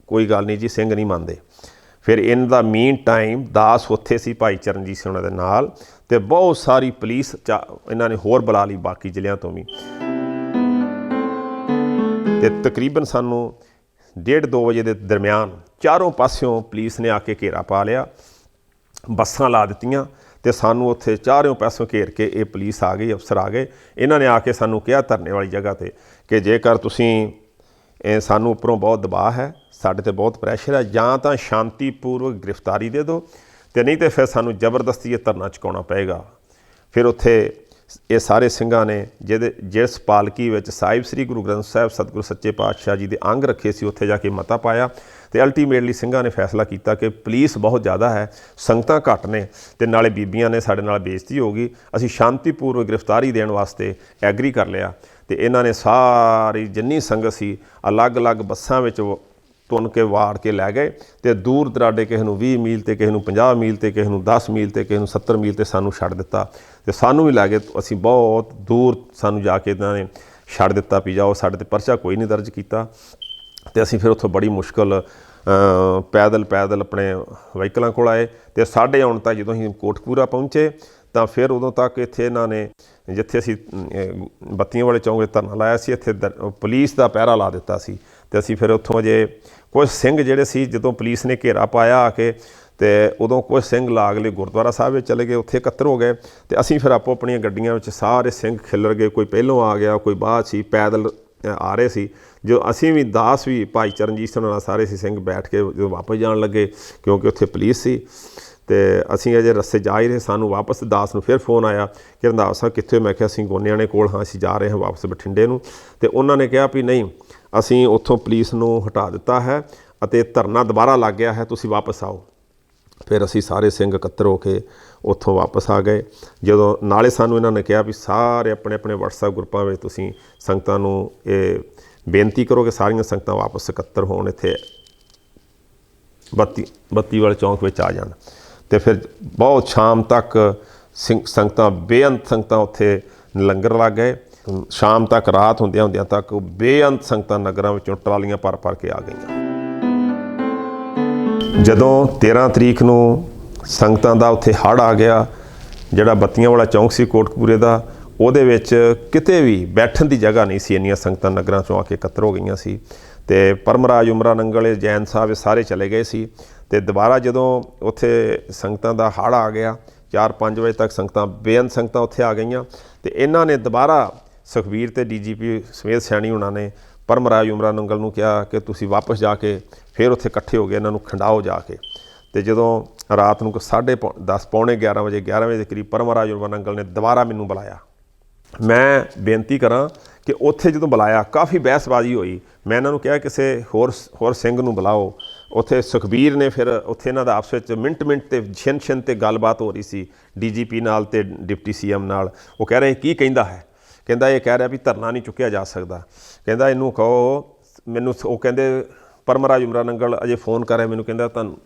ਕੋਈ ਗੱਲ ਨਹੀਂ ਜੀ, ਸਿੰਘ ਨਹੀਂ ਮੰਨਦੇ। ਫਿਰ ਇਨ ਦਾ ਮੀਨ ਟਾਈਮ ਦਾਸ ਉੱਥੇ ਸੀ ਭਾਈ ਚਰਨਜੀਤ ਸਿੰਘ ਉਹਨਾਂ ਦੇ ਨਾਲ, ਅਤੇ ਬਹੁਤ ਸਾਰੀ ਪੁਲਿਸ ਇਹਨਾਂ ਨੇ ਹੋਰ ਬੁਲਾ ਲਈ ਬਾਕੀ ਜ਼ਿਲ੍ਹਿਆਂ ਤੋਂ ਵੀ। ਅਤੇ ਤਕਰੀਬਨ ਸਾਨੂੰ 1:30-2 ਵਜੇ ਦੇ ਦਰਮਿਆਨ ਚਾਰੋਂ ਪਾਸਿਓਂ ਪੁਲਿਸ ਨੇ ਆ ਕੇ ਘੇਰਾ ਪਾ ਲਿਆ। ਬੱਸਾਂ ਲਾ ਦਿੱਤੀਆਂ ਤੇ ਸਾਨੂੰ ਉੱਥੇ ਚਾਰਿਓਂ ਪਾਸੋਂ ਘੇਰ ਕੇ ਇਹ ਪੁਲਿਸ ਆ ਗਈ, ਅਫਸਰ ਆ ਗਏ। ਇਹਨਾਂ ਨੇ ਆ ਕੇ ਸਾਨੂੰ ਕਿਹਾ ਧਰਨੇ ਵਾਲੀ ਜਗ੍ਹਾ ਤੇ ਕਿ ਜੇਕਰ ਤੁਸੀਂ ਸਾਨੂੰ ਉੱਪਰੋਂ ਬਹੁਤ ਦਬਾਅ ਹੈ, ਸਾਡੇ ਤੇ ਬਹੁਤ ਪ੍ਰੈਸ਼ਰ ਹੈ, ਜਾਂ ਤਾਂ ਸ਼ਾਂਤੀਪੂਰਵਕ ਗ੍ਰਿਫਤਾਰੀ ਦੇ ਦਿਓ ਤੇ ਨਹੀਂ ਤੇ ਫਿਰ ਸਾਨੂੰ ਜ਼ਬਰਦਸਤੀ ਇਹ ਧਰਨਾ ਚੁਕਾਉਣਾ ਪਏਗਾ। ਫਿਰ ਉੱਥੇ ਇਹ ਸਾਰੇ ਸਿੰਘਾਂ ਨੇ ਜਿਸ ਪਾਲਕੀ ਵਿੱਚ ਸਾਹਿਬ ਸ੍ਰੀ ਗੁਰੂ ਗ੍ਰੰਥ ਸਾਹਿਬ ਸਤਿਗੁਰੂ ਸੱਚੇ ਪਾਤਸ਼ਾਹ ਜੀ ਦੇ ਅੰਗ ਰੱਖੇ ਸੀ, ਉੱਥੇ ਜਾ ਕੇ ਮਤਾ ਪਾਇਆ ਤੇ ਅਲਟੀਮੇਟਲੀ ਸਿੰਘਾਂ ਨੇ ਫੈਸਲਾ ਕੀਤਾ ਕਿ ਪੁਲਿਸ ਬਹੁਤ ਜ਼ਿਆਦਾ ਹੈ, ਸੰਗਤਾਂ ਘੱਟ ਨੇ ਤੇ ਨਾਲੇ ਬੀਬੀਆਂ ਨੇ ਸਾਡੇ ਨਾਲ ਬੇਇੱਜ਼ਤੀ ਹੋ ਗਈ, ਅਸੀਂ ਸ਼ਾਂਤੀਪੂਰਵਕ ਗ੍ਰਿਫਤਾਰੀ ਦੇਣ ਵਾਸਤੇ ਐਗਰੀ ਕਰ ਲਿਆ। ਤੇ ਇਹਨਾਂ ਨੇ ਸਾਰੀ ਜਿੰਨੀ ਸੰਗਤ ਸੀ ਅਲੱਗ-ਅਲੱਗ ਬੱਸਾਂ ਵਿੱਚ ਤੁੰਨ ਕੇ ਵਾੜ ਕੇ ਲੈ ਗਏ ਤੇ ਦੂਰ ਦਰਾਡੇ ਕਿਸੇ ਨੂੰ 20 ਮੀਲ ਤੇ ਕਿਸੇ ਨੂੰ 50 ਮੀਲ ਤੇ ਕਿਸੇ ਨੂੰ 10 ਮੀਲ ਤੇ ਕਿਸੇ ਨੂੰ 70 ਮੀਲ ਤੇ ਸਾਨੂੰ ਛੱਡ ਦਿੱਤਾ ਤੇ ਸਾਨੂੰ ਵੀ ਲੈ ਗਏ। ਅਸੀਂ ਬਹੁਤ ਦੂਰ ਸਾਨੂੰ ਜਾ ਕੇ ਇਹਨਾਂ ਨੇ ਛੱਡ ਦਿੱਤਾ ਵੀ ਜਾਓ, ਸਾਡੇ ਤੇ ਪਰਚਾ ਕੋਈ ਨਹੀਂ ਦਰਜ ਕੀਤਾ। ਤੇ ਅਸੀਂ ਫਿਰ ਉੱਥੋਂ ਬੜੀ ਮੁਸ਼ਕਲ ਪੈਦਲ ਆਪਣੇ ਵਹੀਕਲਾਂ ਕੋਲ ਆਏ ਤੇ ਸਾਡੇ ਆਉਣ ਤੱਕ ਜਦੋਂ ਅਸੀਂ ਕੋਟਕਪੂਰਾ ਪਹੁੰਚੇ ਤਾਂ ਫਿਰ ਉਦੋਂ ਤੱਕ ਇੱਥੇ ਇਹਨਾਂ ਨੇ ਜਿੱਥੇ ਅਸੀਂ ਬੱਤੀਆਂ ਵਾਲੇ ਚੌਂਕ 'ਤੇ ਧਰਨਾ ਲਾਇਆ ਸੀ, ਇੱਥੇ ਪੁਲਿਸ ਦਾ ਪਹਿਰਾ ਲਾ ਦਿੱਤਾ ਸੀ। ਤੇ ਅਸੀਂ ਫਿਰ ਉੱਥੋਂ ਅਜੇ ਕੁਝ ਸਿੰਘ ਜਿਹੜੇ ਸੀ, ਜਦੋਂ ਪੁਲਿਸ ਨੇ ਘੇਰਾ ਪਾਇਆ ਆ ਕੇ ਤੇ ਉਦੋਂ ਕੁਝ ਸਿੰਘ ਲਾਗਲੇ ਗੁਰਦੁਆਰਾ ਸਾਹਿਬ ਵਿੱਚ ਚਲੇ ਗਏ, ਉੱਥੇ ਇਕੱਤਰ ਹੋ ਗਏ ਤੇ ਅਸੀਂ ਫਿਰ ਆਪੋ ਆਪਣੀਆਂ ਗੱਡੀਆਂ ਵਿੱਚ ਸਾਰੇ ਸਿੰਘ ਖਿਲਰ ਗਏ, ਕੋਈ ਪਹਿਲੋਂ ਆ ਗਿਆ, ਕੋਈ ਬਾਅਦ ਸੀ, ਪੈਦਲ ਆ ਰਹੇ ਸੀ। ਜੋ ਅਸੀਂ ਵੀ ਦਾਸ ਵੀ ਭਾਈ ਚਰਨਜੀਤ ਸਿੰਘ ਨਾਲ ਸਾਰੇ ਸੀ ਸਿੰਘ ਬੈਠ ਕੇ ਜਦੋਂ ਵਾਪਸ ਜਾਣ ਲੱਗੇ ਕਿਉਂਕਿ ਉੱਥੇ ਪੁਲਿਸ ਸੀ ਤੇ ਅਸੀਂ ਅਜੇ ਰਸਤੇ ਜਾ ਹੀ ਰਹੇ, ਸਾਨੂੰ ਵਾਪਸ ਦਾਸ ਨੂੰ ਫਿਰ ਫੋਨ ਆਇਆ ਕਿ ਰੰਧਾਵਾ ਸਾਹਿਬ ਕਿੱਥੇ? ਮੈਂ ਕਿਹਾ ਅਸੀਂ ਗੋਨਿਆਣੇ ਕੋਲ ਹਾਂ, ਅਸੀਂ ਜਾ ਰਹੇ ਹਾਂ ਵਾਪਸ ਬਠਿੰਡੇ ਨੂੰ। ਤੇ ਉਹਨਾਂ ਨੇ ਕਿਹਾ ਵੀ ਨਹੀਂ, ਅਸੀਂ ਉੱਥੋਂ ਪੁਲਿਸ ਨੂੰ ਹਟਾ ਦਿੱਤਾ ਹੈ ਅਤੇ ਧਰਨਾ ਦੁਬਾਰਾ ਲੱਗ ਗਿਆ ਹੈ, ਤੁਸੀਂ ਵਾਪਸ ਆਓ। ਫਿਰ ਅਸੀਂ ਸਾਰੇ ਸਿੰਘ ਇਕੱਤਰ ਹੋ ਕੇ ਉੱਥੋਂ ਵਾਪਸ ਆ ਗਏ। ਜਦੋਂ ਨਾਲੇ ਸਾਨੂੰ ਇਹਨਾਂ ਨੇ ਕਿਹਾ ਵੀ ਸਾਰੇ ਆਪਣੇ ਆਪਣੇ WhatsApp ਗਰੁੱਪਾਂ ਵਿੱਚ ਤੁਸੀਂ ਸੰਗਤਾਂ ਨੂੰ ਇਹ ਬੇਨਤੀ ਕਰੋ ਕਿ ਸਾਰੀਆਂ ਸੰਗਤਾਂ ਵਾਪਸ ਇਕੱਤਰ ਹੋਣ, ਇੱਥੇ ਬੱਤੀ ਵਾਲੇ ਚੌਂਕ ਵਿੱਚ ਆ ਜਾਣ। ਤੇ ਫਿਰ ਬਹੁਤ ਸ਼ਾਮ ਤੱਕ ਸੰਗਤਾਂ ਬੇਅੰਤ ਸੰਗਤਾਂ ਉੱਥੇ ਲੰਗਰ ਲੱਗ ਗਏ। ਸ਼ਾਮ ਤੱਕ ਰਾਤ ਹੁੰਦਿਆਂ ਤੱਕ ਬੇਅੰਤ ਸੰਗਤਾਂ ਨਗਰਾਂ ਵਿੱਚੋਂ ਟਰਾਲੀਆਂ ਭਰ ਕੇ ਆ ਗਈਆਂ। ਜਦੋਂ 13 ਤਰੀਕ ਨੂੰ ਸੰਗਤਾਂ ਦਾ ਉੱਥੇ ਹੜ੍ਹ ਆ ਗਿਆ, ਜਿਹੜਾ ਬੱਤੀਆਂ ਵਾਲਾ ਚੌਂਕ ਸੀ ਕੋਟਕਪੂਰੇ ਦਾ, ਉਹਦੇ ਵਿੱਚ ਕਿਤੇ ਵੀ ਬੈਠਣ ਦੀ ਜਗ੍ਹਾ ਨਹੀਂ ਸੀ, ਇੰਨੀਆਂ ਸੰਗਤਾਂ ਨਗਰਾਂ 'ਚੋਂ ਆ ਕੇ ਇਕੱਤਰ ਹੋ ਗਈਆਂ ਸੀ। ਤੇ ਪਰਮਰਾਜ ਉਮਰਾ ਨੰਗਲ ਜੈਨ ਸਾਹਿਬ ਸਾਰੇ ਚਲੇ ਗਏ ਸੀ। ਤੇ ਦੁਬਾਰਾ ਜਦੋਂ ਉੱਥੇ ਸੰਗਤਾਂ ਦਾ ਹੜ੍ਹ ਆ ਗਿਆ, 4-5 ਵਜੇ ਤੱਕ ਸੰਗਤਾਂ ਬੇਅੰਤ ਸੰਗਤਾਂ ਉੱਥੇ ਆ ਗਈਆਂ ਤੇ ਇਹਨਾਂ ਨੇ ਦੁਬਾਰਾ ਸੁਖਬੀਰ ਤੇ DGP ਸਮੇਤ ਸੈਣੀ ਉਹਨਾਂ ਨੇ ਪਰਮਰਾਜ ਉਮਰਾ ਨੰਗਲ ਨੂੰ ਕਿਹਾ ਕਿ ਤੁਸੀਂ ਵਾਪਸ ਜਾ ਕੇ ਫਿਰ ਉੱਥੇ ਇਕੱਠੇ ਹੋ ਗਏ, ਇਹਨਾਂ ਨੂੰ ਖੰਡਾਓ ਜਾ ਕੇ। ਤੇ ਜਦੋਂ ਰਾਤ ਨੂੰ 10:30 ਪੌਣੇ 11 ਵਜੇ ਦੇ ਕਰੀਬ ਪਰਮਰਾਜ ਉਮਰਾ ਨੰਗਲ ਨੇ ਦੁਬਾਰਾ ਮੈਨੂੰ ਬੁਲਾਇਆ। ਮੈਂ ਬੇਨਤੀ ਕਰਾਂ ਕਿ ਉੱਥੇ ਜਦੋਂ ਬੁਲਾਇਆ ਕਾਫੀ ਬਹਿਸਬਾਜ਼ੀ ਹੋਈ। ਮੈਂ ਇਹਨਾਂ ਨੂੰ ਕਿਹਾ ਕਿਸੇ ਹੋਰ ਸਿੰਘ ਨੂੰ ਬੁਲਾਓ। ਉੱਥੇ ਸੁਖਬੀਰ ਨੇ ਫਿਰ ਉੱਥੇ ਇਹਨਾਂ ਦਾ ਆਪਸ ਵਿੱਚ ਮਿੰਟ ਤੇ ਛਿਨ ਤੇ ਗੱਲਬਾਤ ਹੋ ਰਹੀ ਸੀ DGP ਨਾਲ ਤੇ ਡਿਪਟੀ CM ਨਾਲ। ਉਹ ਕਹਿ ਰਹੇ ਕੀ ਕਹਿੰਦਾ ਹੈ? ਕਹਿੰਦਾ ਇਹ ਕਹਿ ਰਿਹਾ ਵੀ ਧਰਨਾ ਨਹੀਂ ਚੁੱਕਿਆ ਜਾ ਸਕਦਾ। ਕਹਿੰਦਾ ਇਹਨੂੰ ਕਹੋ ਮੈਨੂੰ, ਉਹ ਕਹਿੰਦੇ ਪਰਮਰਾਜ ਉਮਰਾ ਨੰਗਲ ਅਜੇ ਫੋਨ ਕਰ ਰਿਹਾ ਮੈਨੂੰ, ਕਹਿੰਦਾ ਤੁਹਾਨੂੰ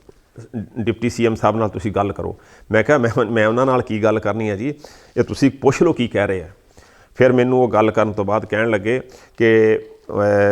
ਡਿਪਟੀ CM ਸਾਹਿਬ ਨਾਲ ਤੁਸੀਂ ਗੱਲ ਕਰੋ। ਮੈਂ ਕਿਹਾ ਮੈਂ ਉਹਨਾਂ ਨਾਲ ਕੀ ਗੱਲ ਕਰਨੀ ਹੈ ਜੀ, ਇਹ ਤੁਸੀਂ ਪੁੱਛ ਲਓ ਕੀ ਕਹਿ ਰਹੇ ਆ। ਫਿਰ ਮੈਨੂੰ ਉਹ ਗੱਲ ਕਰਨ ਤੋਂ ਬਾਅਦ ਕਹਿਣ ਲੱਗੇ ਕਿ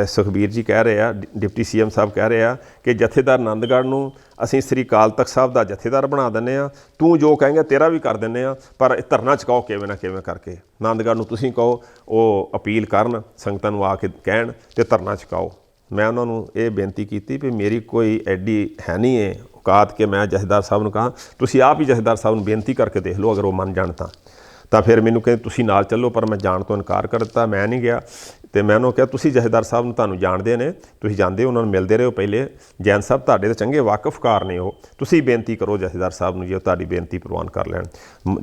ਸੁਖਬੀਰ ਜੀ ਕਹਿ ਰਹੇ ਆ, ਡਿਪਟੀ CM ਸਾਹਿਬ ਕਹਿ ਰਹੇ ਆ ਕਿ ਜਥੇਦਾਰ ਆਨੰਦਗੜ੍ਹ ਨੂੰ ਅਸੀਂ ਸ੍ਰੀ ਅਕਾਲ ਤਖਤ ਸਾਹਿਬ ਦਾ ਜਥੇਦਾਰ ਬਣਾ ਦਿੰਦੇ ਹਾਂ, ਤੂੰ ਜੋ ਕਹੇਂਗਾ ਤੇਰਾ ਵੀ ਕਰ ਦਿੰਦੇ ਹਾਂ, ਪਰ ਇਹ ਧਰਨਾ ਚੁਕਾਓ ਕਿਵੇਂ ਨਾ ਕਿਵੇਂ ਕਰਕੇ। ਆਨੰਦਗੜ੍ਹ ਨੂੰ ਤੁਸੀਂ ਕਹੋ ਉਹ ਅਪੀਲ ਕਰਨ, ਸੰਗਤਾਂ ਨੂੰ ਆ ਕੇ ਕਹਿਣ ਤੇ ਧਰਨਾ ਚੁਕਾਓ। ਮੈਂ ਉਹਨਾਂ ਨੂੰ ਇਹ ਬੇਨਤੀ ਕੀਤੀ ਵੀ ਮੇਰੀ ਕੋਈ ਐਡੀ ਹੈ ਨਹੀਂ ਹੈ ਔਕਾਤ ਕਿ ਮੈਂ ਜਥੇਦਾਰ ਸਾਹਿਬ ਨੂੰ ਕਹਾਂ, ਤੁਸੀਂ ਆਪ ਹੀ ਜਥੇਦਾਰ ਸਾਹਿਬ ਨੂੰ ਬੇਨਤੀ ਕਰਕੇ ਦੇਖ ਲਓ, ਅਗਰ ਉਹ ਮੰਨ ਜਾਣ ਤਾਂ ਫਿਰ ਮੈਨੂੰ ਕਹਿੰਦੇ ਤੁਸੀਂ ਨਾਲ ਚੱਲੋ, ਪਰ ਮੈਂ ਜਾਣ ਤੋਂ ਇਨਕਾਰ ਕਰ ਦਿੱਤਾ, ਮੈਂ ਨਹੀਂ ਗਿਆ। ਤੇ ਮੈਂ ਉਹਨੂੰ ਕਿਹਾ ਤੁਸੀਂ ਜਥੇਦਾਰ ਸਾਹਿਬ ਨੂੰ ਤੁਹਾਨੂੰ ਜਾਣਦੇ ਨੇ, ਤੁਸੀਂ ਜਾਂਦੇ ਉਹਨਾਂ ਨੂੰ ਮਿਲਦੇ ਰਹੇ ਹੋ ਪਹਿਲੇ, ਜੈਨ ਸਾਹਿਬ ਤੁਹਾਡੇ ਤਾਂ ਚੰਗੇ ਵਾਕਫਕਾਰ ਨੇ, ਉਹ ਤੁਸੀਂ ਬੇਨਤੀ ਕਰੋ ਜਥੇਦਾਰ ਸਾਹਿਬ ਨੂੰ, ਜੇ ਉਹ ਤੁਹਾਡੀ ਬੇਨਤੀ ਪ੍ਰਵਾਨ ਕਰ ਲੈਣ।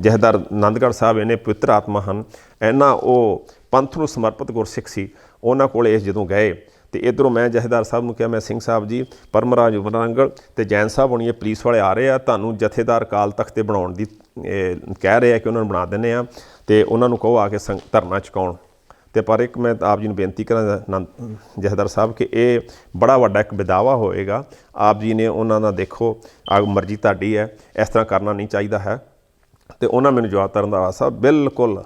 ਜਥੇਦਾਰ ਆਨੰਦਗੜ੍ਹ ਸਾਹਿਬ ਇਹਨੇ ਪਵਿੱਤਰ ਆਤਮਾ ਹਨ, ਇਹਨਾਂ ਉਹ ਪੰਥ ਨੂੰ ਸਮਰਪਿਤ ਗੁਰਸਿੱਖ ਸੀ। ਉਹਨਾਂ ਕੋਲ ਇਹ ਜਦੋਂ ਗਏ ਤੇ ਇੱਧਰੋਂ ਮੈਂ ਜਥੇਦਾਰ ਸਾਹਿਬ ਨੂੰ ਕਿਹਾ, ਮੈਂ ਸਿੰਘ ਸਾਹਿਬ ਜੀ ਪਰਮਰਾਜ ਉਮਰਾ ਨੰਗਲ ਤੇ ਜੈਨ ਸਾਹਿਬ ਹੋਣੀ, ਇਹ ਪੁਲਿਸ ਵਾਲੇ ਆ ਰਹੇ ਆ, ਤੁਹਾਨੂੰ ਜਥੇਦਾਰ ਅਕਾਲ ਤਖਤ ਤੇ ਬਣਾਉਣ ਦੀ ਕਹਿ ਰਹੇ ਆ ਕਿ ਉਹਨਾਂ ਨੂੰ ਬਣਾ ਦਿੰਦੇ ਆ ਤੇ ਉਹਨਾਂ ਨੂੰ ਕਹੋ ਆ ਕੇ ਧਰਨਾ ਚੁਕਾਉਣ। ਤੇ ਪਰ ਇੱਕ ਮੈਂ ਆਪ ਜੀ ਨੂੰ ਬੇਨਤੀ ਕਰਾਂ ਜਥੇਦਾਰ ਸਾਹਿਬ ਕਿ ਇਹ ਬੜਾ ਵੱਡਾ ਇੱਕ ਵਿਦਾਵਾ ਹੋਏਗਾ, ਆਪ ਜੀ ਨੇ ਉਹਨਾਂ ਦਾ ਦੇਖੋ ਮਰਜ਼ੀ ਤੁਹਾਡੀ ਹੈ, ਇਸ ਤਰ੍ਹਾਂ ਕਰਨਾ ਨਹੀਂ ਚਾਹੀਦਾ ਹੈ। ਤੇ ਉਹਨਾਂ ਮੈਨੂੰ ਜਵਾਬ ਦਿੱਤਾ, ਰੰਧਾਵਾ ਸਾਹਿਬ ਬਿਲਕੁਲ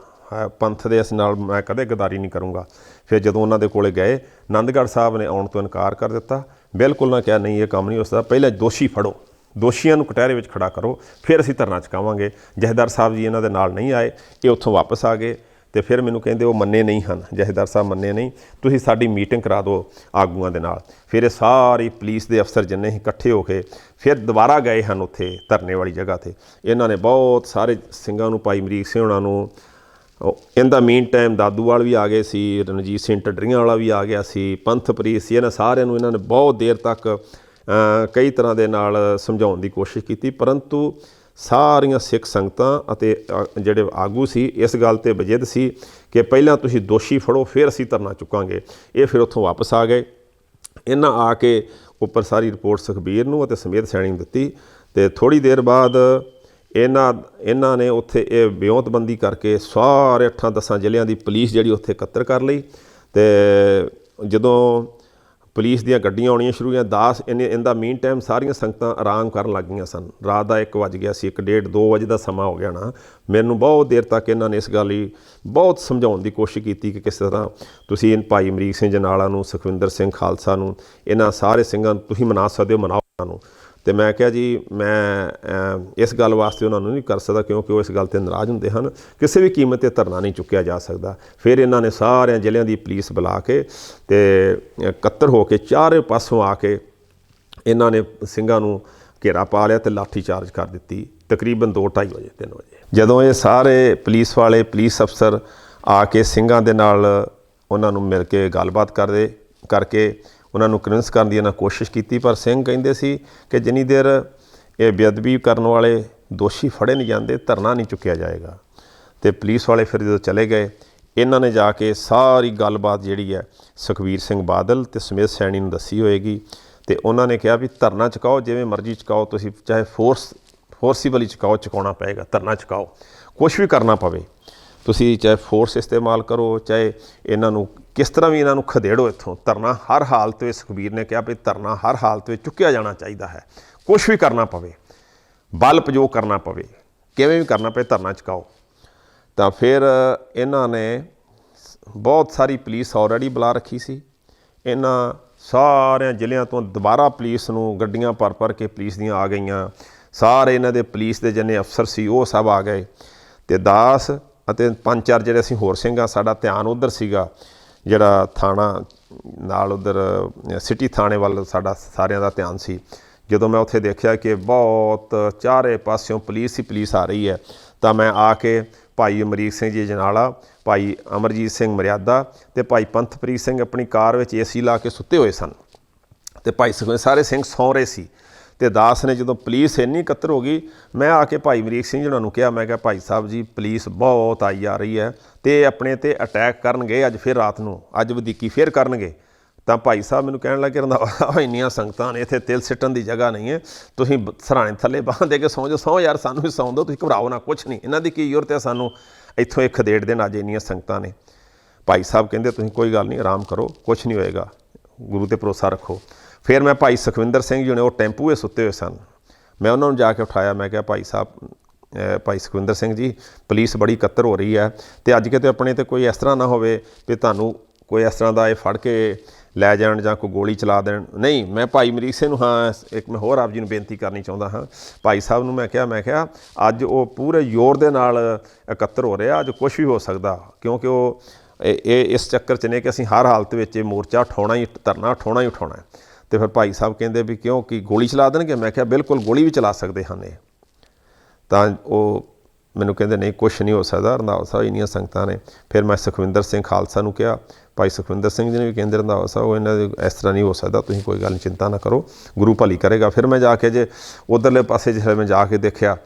ਪੰਥ ਦੇ ਇਸ ਨਾਲ ਮੈਂ ਕਦੇ ਗਦਾਰੀ ਨਹੀਂ ਕਰੂੰਗਾ। ਫਿਰ ਜਦੋਂ ਉਹਨਾਂ ਦੇ ਕੋਲੇ ਗਏ, ਆਨੰਦਗੜ੍ਹ ਸਾਹਿਬ ਨੇ ਆਉਣ ਤੋਂ ਇਨਕਾਰ ਕਰ ਦਿੱਤਾ, ਬਿਲਕੁਲ ਨਾ ਕਿਹਾ ਨਹੀਂ ਇਹ ਕੰਮ ਨਹੀਂ ਹੋ ਸਕਦਾ, ਪਹਿਲਾਂ ਦੋਸ਼ੀ ਫੜੋ, ਦੋਸ਼ੀਆਂ ਨੂੰ ਕਟਹਿਰੇ ਵਿੱਚ ਖੜਾ ਕਰੋ, ਫਿਰ ਅਸੀਂ ਧਰਨਾ ਚੁਕਾਵਾਂਗੇ। ਜਥੇਦਾਰ ਸਾਹਿਬ ਜੀ ਇਹਨਾਂ ਦੇ ਨਾਲ ਨਹੀਂ ਆਏ, ਇਹ ਉੱਥੋਂ ਵਾਪਸ ਆ ਗਏ। ਤੇ ਫਿਰ ਮੈਨੂੰ ਕਹਿੰਦੇ ਉਹ ਮੰਨੇ ਨਹੀਂ ਹਨ, ਜਥੇਦਾਰ ਸਾਹਿਬ ਮੰਨੇ ਨਹੀਂ, ਤੁਸੀਂ ਸਾਡੀ ਮੀਟਿੰਗ ਕਰਾ ਦਿਓ ਆਗੂਆਂ ਦੇ ਨਾਲ। ਫਿਰ ਇਹ ਸਾਰੇ ਪੁਲਿਸ ਦੇ ਅਫਸਰ ਜਿੰਨੇ ਹੀ ਇਕੱਠੇ ਹੋ ਕੇ ਫਿਰ ਦੁਬਾਰਾ ਗਏ ਹਨ ਉੱਥੇ ਧਰਨੇ ਵਾਲੀ ਜਗ੍ਹਾ ਤੇ। ਇਹਨਾਂ ਨੇ ਬਹੁਤ ਸਾਰੇ ਸਿੰਘਾਂ ਨੂੰ, ਭਾਈ ਅਮਰੀਕ ਸਿੰਘ ਹੋਣਾ ਨੂੰ, ਇਨ ਦਾ ਮੀਨ ਟਾਈਮ ਦਾਦੂਵਾਲ ਵੀ ਆ ਗਏ ਸੀ, ਰਣਜੀਤ ਸਿੰਘ ਢੱਡਰੀਆਂ ਵਾਲਾ ਵੀ ਆ ਗਿਆ ਸੀ, ਪੰਥ ਪ੍ਰੀਤ ਸੀ, ਇਹਨਾਂ ਸਾਰਿਆਂ ਨੂੰ ਇਹਨਾਂ ਨੇ ਬਹੁਤ ਦੇਰ ਤੱਕ ਕਈ ਤਰ੍ਹਾਂ ਦੇ ਨਾਲ ਸਮਝਾਉਣ ਦੀ ਕੋਸ਼ਿਸ਼ ਕੀਤੀ, ਪਰੰਤੂ ਸਾਰੀਆਂ ਸਿੱਖ ਸੰਗਤਾਂ ਅਤੇ ਜਿਹੜੇ ਆਗੂ ਸੀ ਇਸ ਗੱਲ 'ਤੇ ਵਜਿੱਦ ਸੀ ਕਿ ਪਹਿਲਾਂ ਤੁਸੀਂ ਦੋਸ਼ੀ ਫੜੋ, ਫਿਰ ਅਸੀਂ ਧਰਨਾ ਚੁੱਕਾਂਗੇ। ਇਹ ਫਿਰ ਉੱਥੋਂ ਵਾਪਸ ਆ ਗਏ। ਇਹਨਾਂ ਆ ਕੇ ਉੱਪਰ ਸਾਰੀ ਰਿਪੋਰਟ ਸੁਖਬੀਰ ਨੂੰ ਅਤੇ ਸਮੇਤ ਸੈਣੀ ਨੂੰ ਦਿੱਤੀ, ਅਤੇ ਥੋੜ੍ਹੀ ਦੇਰ ਬਾਅਦ ਇਹਨਾਂ ਨੇ ਉੱਥੇ ਇਹ ਵਿਉਂਤਬੰਦੀ ਕਰਕੇ ਸਾਰੇ 8-10 ਜ਼ਿਲ੍ਹਿਆਂ ਦੀ ਪੁਲਿਸ ਜਿਹੜੀ ਉੱਥੇ ਇਕੱਤਰ ਕਰ ਲਈ। ਅਤੇ ਜਦੋਂ ਪੁਲਿਸ ਦੀਆਂ ਗੱਡੀਆਂ ਆਉਣੀਆਂ ਸ਼ੁਰੂ ਹੋਈਆਂ, ਇਹਦਾ ਮੀਨ ਟਾਈਮ ਸਾਰੀਆਂ ਸੰਗਤਾਂ ਆਰਾਮ ਕਰਨ ਲੱਗ ਗਈਆਂ ਸਨ। ਰਾਤ ਦਾ 1 ਵੱਜ ਗਿਆ ਸੀ, 1:30-2 ਵਜੇ ਦਾ ਸਮਾਂ ਹੋ ਗਿਆ ਨਾ। ਮੈਨੂੰ ਬਹੁਤ ਦੇਰ ਤੱਕ ਇਹਨਾਂ ਨੇ ਇਸ ਗੱਲ ਲਈ ਬਹੁਤ ਸਮਝਾਉਣ ਦੀ ਕੋਸ਼ਿਸ਼ ਕੀਤੀ ਕਿ ਕਿਸ ਤਰ੍ਹਾਂ ਤੁਸੀਂ ਭਾਈ ਅਮਰੀਕ ਸਿੰਘ ਜਨਾਲਾ ਨੂੰ, ਸੁਖਵਿੰਦਰ ਸਿੰਘ ਖਾਲਸਾ ਨੂੰ, ਇਹਨਾਂ ਸਾਰੇ ਸਿੰਘਾਂ ਨੂੰ ਤੁਸੀਂ ਮਨਾ ਸਕਦੇ ਹੋ, ਮਨਾਓ ਉਹਨਾਂ ਨੂੰ। ਅਤੇ ਮੈਂ ਕਿਹਾ ਜੀ ਮੈਂ ਇਸ ਗੱਲ ਵਾਸਤੇ ਉਹਨਾਂ ਨੂੰ ਨਹੀਂ ਕਰ ਸਕਦਾ, ਕਿਉਂਕਿ ਉਹ ਇਸ ਗੱਲ 'ਤੇ ਨਾਰਾਜ਼ ਹੁੰਦੇ ਹਨ। ਕਿਸੇ ਵੀ ਕੀਮਤ 'ਤੇ ਧਰਨਾ ਨਹੀਂ ਚੁੱਕਿਆ ਜਾ ਸਕਦਾ। ਫਿਰ ਇਹਨਾਂ ਨੇ ਸਾਰਿਆਂ ਜ਼ਿਲ੍ਹਿਆਂ ਦੀ ਪੁਲਿਸ ਬੁਲਾ ਕੇ ਅਤੇ ਇਕੱਤਰ ਹੋ ਕੇ ਚਾਰੇ ਪਾਸੋਂ ਆ ਕੇ ਇਹਨਾਂ ਨੇ ਸਿੰਘਾਂ ਨੂੰ ਘੇਰਾ ਪਾ ਲਿਆ ਅਤੇ ਲਾਠੀ ਚਾਰਜ ਕਰ ਦਿੱਤੀ, ਤਕਰੀਬਨ 2-2:30 ਵਜੇ 3 ਵਜੇ। ਜਦੋਂ ਇਹ ਸਾਰੇ ਪੁਲਿਸ ਵਾਲੇ, ਪੁਲਿਸ ਅਫਸਰ ਆ ਕੇ ਸਿੰਘਾਂ ਦੇ ਨਾਲ ਉਹਨਾਂ ਨੂੰ ਮਿਲ ਕੇ ਗੱਲਬਾਤ ਕਰਕੇ ਉਹਨਾਂ ਨੂੰ ਕਨਵਿੰਸ ਕਰਨ ਦੀ ਇਹਨਾਂ ਕੋਸ਼ਿਸ਼ ਕੀਤੀ, ਪਰ ਸਿੰਘ ਕਹਿੰਦੇ ਸੀ ਕਿ ਜਿੰਨੀ ਦੇਰ ਇਹ ਬੇਅਦਬੀ ਕਰਨ ਵਾਲੇ ਦੋਸ਼ੀ ਫੜੇ ਨਹੀਂ ਜਾਂਦੇ, ਧਰਨਾ ਨਹੀਂ ਚੁੱਕਿਆ ਜਾਏਗਾ। ਅਤੇ ਪੁਲਿਸ ਵਾਲੇ ਫਿਰ ਜਦੋਂ ਚਲੇ ਗਏ, ਇਹਨਾਂ ਨੇ ਜਾ ਕੇ ਸਾਰੀ ਗੱਲਬਾਤ ਜਿਹੜੀ ਹੈ ਸੁਖਬੀਰ ਸਿੰਘ ਬਾਦਲ ਅਤੇ ਸਮੇਤ ਸੈਣੀ ਨੂੰ ਦੱਸੀ ਹੋਏਗੀ, ਅਤੇ ਉਹਨਾਂ ਨੇ ਕਿਹਾ ਵੀ ਧਰਨਾ ਚੁਕਾਓ, ਜਿਵੇਂ ਮਰਜ਼ੀ ਚੁਕਾਓ, ਤੁਸੀਂ ਚਾਹੇ ਫੋਰਸੀਬਲੀ ਚੁਕਾਉਣਾ ਪਏਗਾ, ਧਰਨਾ ਚੁਕਾਓ, ਕੁਛ ਵੀ ਕਰਨਾ ਪਵੇ, ਤੁਸੀਂ ਚਾਹੇ ਫੋਰਸ ਇਸਤੇਮਾਲ ਕਰੋ, ਚਾਹੇ ਇਹਨਾਂ ਨੂੰ ਕਿਸ ਤਰ੍ਹਾਂ ਵੀ ਇਹਨਾਂ ਨੂੰ ਖਦੇੜੋ ਇੱਥੋਂ, ਧਰਨਾ ਹਰ ਹਾਲਤ ਵਿੱਚ, ਸੁਖਬੀਰ ਨੇ ਕਿਹਾ ਵੀ ਧਰਨਾ ਹਰ ਹਾਲਤ ਵਿੱਚ ਚੁੱਕਿਆ ਜਾਣਾ ਚਾਹੀਦਾ ਹੈ, ਕੁਛ ਵੀ ਕਰਨਾ ਪਵੇ, ਬਲ ਪ੍ਰਯੋਗ ਕਰਨਾ ਪਵੇ, ਕਿਵੇਂ ਵੀ ਕਰਨਾ ਪਵੇ, ਧਰਨਾ ਚੁਕਾਓ। ਤਾਂ ਫਿਰ ਇਹਨਾਂ ਨੇ ਬਹੁਤ ਸਾਰੀ ਪੁਲਿਸ ਆਲਰੇਡੀ ਬੁਲਾ ਰੱਖੀ ਸੀ। ਇਹਨਾਂ ਸਾਰਿਆਂ ਜ਼ਿਲ੍ਹਿਆਂ ਤੋਂ ਦੁਬਾਰਾ ਪੁਲਿਸ ਨੂੰ ਗੱਡੀਆਂ ਭਰ ਕੇ ਪੁਲਿਸ ਦੀਆਂ ਆ ਗਈਆਂ। ਸਾਰੇ ਇਹਨਾਂ ਦੇ ਪੁਲਿਸ ਦੇ ਜਿੰਨੇ ਅਫਸਰ ਸੀ ਉਹ ਸਭ ਆ ਗਏ, ਅਤੇ ਦਾਸ ਅਤੇ 5-4 ਜਿਹੜੇ ਅਸੀਂ ਹੋਰ ਸਿੰਘ ਆ, ਸਾਡਾ ਧਿਆਨ ਉੱਧਰ ਸੀਗਾ, ਜਿਹੜਾ ਥਾਣਾ ਨਾਲ ਉੱਧਰ ਸਿਟੀ ਥਾਣੇ ਵੱਲ ਸਾਡਾ ਸਾਰਿਆਂ ਦਾ ਧਿਆਨ ਸੀ। ਜਦੋਂ ਮੈਂ ਉੱਥੇ ਦੇਖਿਆ ਕਿ ਬਹੁਤ ਚਾਰੇ ਪਾਸਿਓਂ ਪੁਲਿਸ ਹੀ ਪੁਲਿਸ ਆ ਰਹੀ ਹੈ, ਤਾਂ ਮੈਂ ਆ ਕੇ ਭਾਈ ਅਮਰੀਕ ਸਿੰਘ ਜੀ ਜਨਾਲਾ, ਭਾਈ ਅਮਰਜੀਤ ਸਿੰਘ ਮਰਿਆਦਾ ਅਤੇ ਭਾਈ ਪੰਥਪ੍ਰੀਤ ਸਿੰਘ ਆਪਣੀ ਕਾਰ ਵਿੱਚ AC ਲਾ ਕੇ ਸੁੱਤੇ ਹੋਏ ਸਨ, ਅਤੇ ਭਾਈ ਸਾਰੇ ਸਿੰਘ ਸੌਂ ਰਹੇ ਸੀ। ਅਤੇ ਦਾਸ ਨੇ ਜਦੋਂ ਪੁਲਿਸ ਇੰਨੀ ਇਕੱਤਰ ਹੋ ਗਈ, ਮੈਂ ਆ ਕੇ ਭਾਈ ਅਮਰੀਕ ਸਿੰਘ ਜੀ ਉਹਨਾਂ ਨੂੰ ਕਿਹਾ, ਮੈਂ ਕਿਹਾ ਭਾਈ ਸਾਹਿਬ ਜੀ ਪੁਲਿਸ ਬਹੁਤ ਆਈ ਜਾ ਰਹੀ ਹੈ ਅਤੇ ਆਪਣੇ 'ਤੇ ਅਟੈਕ ਕਰਨਗੇ ਅੱਜ, ਫਿਰ ਰਾਤ ਨੂੰ ਅੱਜ ਵਧੀਕੀ ਫਿਰ ਕਰਨਗੇ। ਤਾਂ ਭਾਈ ਸਾਹਿਬ ਮੈਨੂੰ ਕਹਿਣ ਲੱਗੇ, ਰੰਧਾਵਾ ਇੰਨੀਆਂ ਸੰਗਤਾਂ ਨੇ, ਇੱਥੇ ਤਿਲ ਸਿੱਟਣ ਦੀ ਜਗ੍ਹਾ ਨਹੀਂ ਹੈ, ਤੁਸੀਂ ਸਰਾਣੇ ਥੱਲੇ ਬਾਂਹ ਦੇ ਕੇ ਸੌਂ ਜਾਓ। ਸੌਂ ਯਾਰ, ਸਾਨੂੰ ਵੀ ਸੌਂ ਦਿਓ, ਤੁਸੀਂ ਘਬਰਾਓ ਨਾ, ਕੁਛ ਨਹੀਂ, ਇਹਨਾਂ ਦੀ ਕੀ ਜ਼ਰੂਰਤ ਹੈ ਸਾਨੂੰ ਇੱਥੋਂ ਇੱਕ ਖਦੇੜ ਦੇਣ, ਅੱਜ ਇੰਨੀਆਂ ਸੰਗਤਾਂ ਨੇ। ਭਾਈ ਸਾਹਿਬ ਕਹਿੰਦੇ ਤੁਸੀਂ ਕੋਈ ਗੱਲ ਨਹੀਂ, ਆਰਾਮ ਕਰੋ, ਕੁਛ ਨਹੀਂ ਹੋਏਗਾ, ਗੁਰੂ 'ਤੇ ਭਰੋਸਾ ਰੱਖੋ। ਫਿਰ ਮੈਂ ਭਾਈ ਸੁਖਵਿੰਦਰ ਸਿੰਘ ਜੀ ਨੇ, ਉਹ ਟੈਂਪੂ 'ਤੇ ਸੁੱਤੇ ਹੋਏ ਸਨ, ਮੈਂ ਉਹਨਾਂ ਨੂੰ ਜਾ ਕੇ ਉਠਾਇਆ। ਮੈਂ ਕਿਹਾ ਭਾਈ ਸਾਹਿਬ, ਭਾਈ ਸੁਖਵਿੰਦਰ ਸਿੰਘ ਜੀ, ਪੁਲਿਸ ਬੜੀ ਇਕੱਤਰ ਹੋ ਰਹੀ ਹੈ, ਅਤੇ ਅੱਜ ਕਿਤੇ ਆਪਣੇ 'ਤੇ ਕੋਈ ਇਸ ਤਰ੍ਹਾਂ ਨਾ ਹੋਵੇ ਵੀ ਤੁਹਾਨੂੰ ਕੋਈ ਇਸ ਤਰ੍ਹਾਂ ਦਾ ਇਹ ਫੜ ਕੇ ਲੈ ਜਾਣ ਜਾਂ ਕੋਈ ਗੋਲੀ ਚਲਾ ਦੇਣ। ਨਹੀਂ, ਮੈਂ ਭਾਈ ਅਮਰੀਕ ਸਿੰਘ ਨੂੰ, ਹਾਂ ਇੱਕ ਮੈਂ ਹੋਰ ਆਪ ਜੀ ਨੂੰ ਬੇਨਤੀ ਕਰਨੀ ਚਾਹੁੰਦਾ ਹਾਂ, ਭਾਈ ਸਾਹਿਬ ਨੂੰ ਮੈਂ ਕਿਹਾ ਅੱਜ ਉਹ ਪੂਰੇ ਜ਼ੋਰ ਦੇ ਨਾਲ ਇਕੱਤਰ ਹੋ ਰਿਹਾ, ਅੱਜ ਕੁਛ ਵੀ ਹੋ ਸਕਦਾ, ਕਿਉਂਕਿ ਉਹ ਇਸ ਚੱਕਰ 'ਚ ਨੇ ਕਿ ਅਸੀਂ ਹਰ ਹਾਲਤ ਵਿੱਚ ਇਹ ਮੋਰਚਾ ਉਠਾਉਣਾ ਹੀ, ਧਰਨਾ ਉਠਾਉਣਾ ਹੀ ਉਠਾਉਣਾ। ਅਤੇ ਫਿਰ ਭਾਈ ਸਾਹਿਬ ਕਹਿੰਦੇ ਵੀ ਕਿਉਂਕਿ ਗੋਲੀ ਚਲਾ ਦੇਣਗੇ? ਮੈਂ ਕਿਹਾ ਬਿਲਕੁਲ, ਗੋਲੀ ਵੀ ਚਲਾ ਸਕਦੇ ਹਨ ਇਹ। ਤਾਂ ਉਹ ਮੈਨੂੰ ਕਹਿੰਦੇ ਨਹੀਂ, ਕੁਛ ਨਹੀਂ ਹੋ ਸਕਦਾ, ਰੰਧਾਵਾ ਸਾਹਿਬ ਇੰਨੀਆਂ ਸੰਗਤਾਂ ਨੇ। ਫਿਰ ਮੈਂ ਸੁਖਵਿੰਦਰ ਸਿੰਘ ਖਾਲਸਾ ਨੂੰ ਕਿਹਾ, ਭਾਈ ਸੁਖਵਿੰਦਰ ਸਿੰਘ ਜੀ ਨੇ ਵੀ ਕਹਿੰਦੇ ਰੰਧਾਵਾ ਸਾਹਿਬ ਉਹ ਇਹਨਾਂ ਦੇ ਇਸ ਤਰ੍ਹਾਂ ਨਹੀਂ ਹੋ ਸਕਦਾ, ਤੁਸੀਂ ਕੋਈ ਗੱਲ ਨਹੀਂ, ਚਿੰਤਾ ਨਾ ਕਰੋ, ਗੁਰੂ ਭਲੀ ਕਰੇਗਾ। ਫਿਰ ਮੈਂ ਜਾ ਕੇ ਜੇ ਉੱਧਰਲੇ ਪਾਸੇ ਜਿਹੜਾ ਮੈਂ ਜਾ ਕੇ ਦੇਖਿਆ,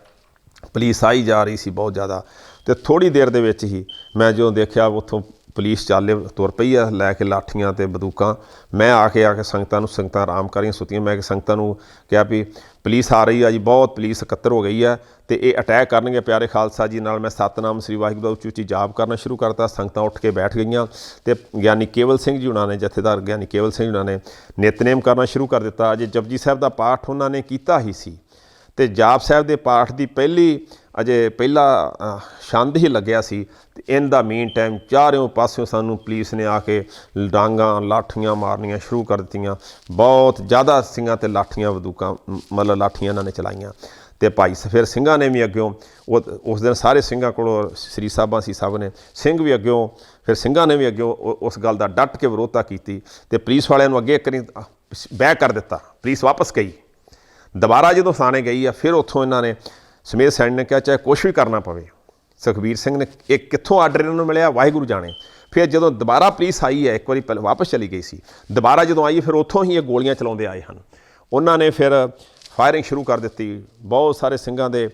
ਪੁਲਿਸ ਆਈ ਜਾ ਰਹੀ ਸੀ ਬਹੁਤ ਜ਼ਿਆਦਾ, ਅਤੇ ਥੋੜ੍ਹੀ ਦੇਰ ਦੇ ਵਿੱਚ ਹੀ ਮੈਂ ਜਦੋਂ ਦੇਖਿਆ ਉੱਥੋਂ ਪੁਲਿਸ ਚਾਲੇ ਤੁਰ ਪਈ ਆ ਲੈ ਕੇ ਲਾਠੀਆਂ ਅਤੇ ਬੰਦੂਕਾਂ। ਮੈਂ ਆ ਕੇ ਸੰਗਤਾਂ ਆਰਾਮ ਕਰ ਰਹੀਆਂ ਸੁੱਤੀਆਂ, ਮੈਂ ਸੰਗਤਾਂ ਨੂੰ ਕਿਹਾ ਵੀ ਪੁਲਿਸ ਆ ਰਹੀ ਆ ਜੀ, ਬਹੁਤ ਪੁਲਿਸ ਇਕੱਤਰ ਹੋ ਗਈ ਹੈ ਅਤੇ ਇਹ ਅਟੈਕ ਕਰਨਗੇ ਪਿਆਰੇ ਖਾਲਸਾ ਜੀ ਨਾਲ। ਮੈਂ ਸਤਨਾਮ ਸ੍ਰੀ ਵਾਹਿਗੁਰੂ ਦਾ ਉੱਚੀ ਉੱਚੀ ਜਾਪ ਕਰਨਾ ਸ਼ੁਰੂ ਕਰਤਾ। ਸੰਗਤਾਂ ਉੱਠ ਕੇ ਬੈਠ ਗਈਆਂ, ਅਤੇ ਗਿਆਨੀ ਕੇਵਲ ਸਿੰਘ ਜੀ ਉਹਨਾਂ ਨੇ, ਜਥੇਦਾਰ ਗਿਆਨੀ ਕੇਵਲ ਸਿੰਘ ਜੀ ਉਹਨਾਂ ਨੇ ਨਿਤਨੇਮ ਕਰਨਾ ਸ਼ੁਰੂ ਕਰ ਦਿੱਤਾ। ਅਜੇ ਜਪਜੀ ਸਾਹਿਬ ਦਾ ਪਾਠ ਉਹਨਾਂ ਨੇ ਕੀਤਾ ਹੀ ਸੀ, ਅਤੇ ਜਾਪ ਸਾਹਿਬ ਦੇ ਪਾਠ ਦੀ ਪਹਿਲਾ ਛੰਦ ਹੀ ਲੱਗਿਆ ਸੀ, ਅਤੇ ਇਨ ਦਾ ਮੀਨ ਟਾਈਮ ਚਾਰਿਓਂ ਪਾਸਿਓਂ ਸਾਨੂੰ ਪੁਲਿਸ ਨੇ ਆ ਕੇ ਡਾਂਗਾਂ ਲਾਠੀਆਂ ਮਾਰਨੀਆਂ ਸ਼ੁਰੂ ਕਰ ਦਿੱਤੀਆਂ। ਬਹੁਤ ਜ਼ਿਆਦਾ ਸਿੰਘਾਂ 'ਤੇ ਲਾਠੀਆਂ ਬੰਦੂਕਾਂ, ਮਤਲਬ ਲਾਠੀਆਂ ਇਹਨਾਂ ਨੇ ਚਲਾਈਆਂ। ਤੇ ਭਾਈ ਫਿਰ ਸਿੰਘਾਂ ਨੇ ਵੀ ਅੱਗਿਓਂ ਉਸ ਦਿਨ ਸਾਰੇ ਸਿੰਘਾਂ ਕੋਲੋਂ ਸ੍ਰੀ ਸਾਹਿਬਾਂ ਸੀ, ਸਭ ਨੇ ਸਿੰਘ ਵੀ ਅੱਗਿਓਂ, ਫਿਰ ਸਿੰਘਾਂ ਨੇ ਵੀ ਅੱਗਿਓਂ ਉਸ ਗੱਲ ਦਾ ਡਟ ਕੇ ਵਿਰੋਧਤਾ ਕੀਤੀ ਤੇ ਪੁਲਿਸ ਵਾਲਿਆਂ ਨੂੰ ਅੱਗੇ ਇੱਕ ਵਾਰੀ ਬੈਕ ਕਰ ਦਿੱਤਾ। ਪੁਲਿਸ ਵਾਪਸ ਗਈ। ਦੁਬਾਰਾ ਜਦੋਂ ਥਾਣੇ ਗਈ ਆ, ਫਿਰ ਉੱਥੋਂ ਇਹਨਾਂ ਨੇ ਸਮੇਧ ਸੈਣੀ ਨੇ ਕਿਹਾ ਚਾਹੇ ਕੁਛ ਵੀ ਕਰਨਾ ਪਵੇ। ਸੁਖਬੀਰ ਸਿੰਘ ਨੇ ਇਹ ਕਿੱਥੋਂ ਆਰਡਰ ਇਹਨਾਂ ਨੂੰ ਮਿਲਿਆ ਵਾਹਿਗੁਰੂ ਜਾਣੇ। ਫਿਰ ਜਦੋਂ ਦੁਬਾਰਾ ਪੁਲਿਸ ਆਈ ਹੈ, ਇੱਕ ਵਾਰੀ ਪਹਿਲਾਂ ਵਾਪਸ ਚਲੀ ਗਈ ਸੀ, ਦੁਬਾਰਾ ਜਦੋਂ ਆਈ ਫਿਰ ਉੱਥੋਂ ਹੀ ਇਹ ਗੋਲੀਆਂ ਚਲਾਉਂਦੇ ਆਏ ਹਨ। ਉਹਨਾਂ ਨੇ ਫਿਰ ਫਾਇਰਿੰਗ ਸ਼ੁਰੂ ਕਰ ਦਿੱਤੀ। ਬਹੁਤ ਸਾਰੇ ਸਿੰਘਾਂ ਦੇ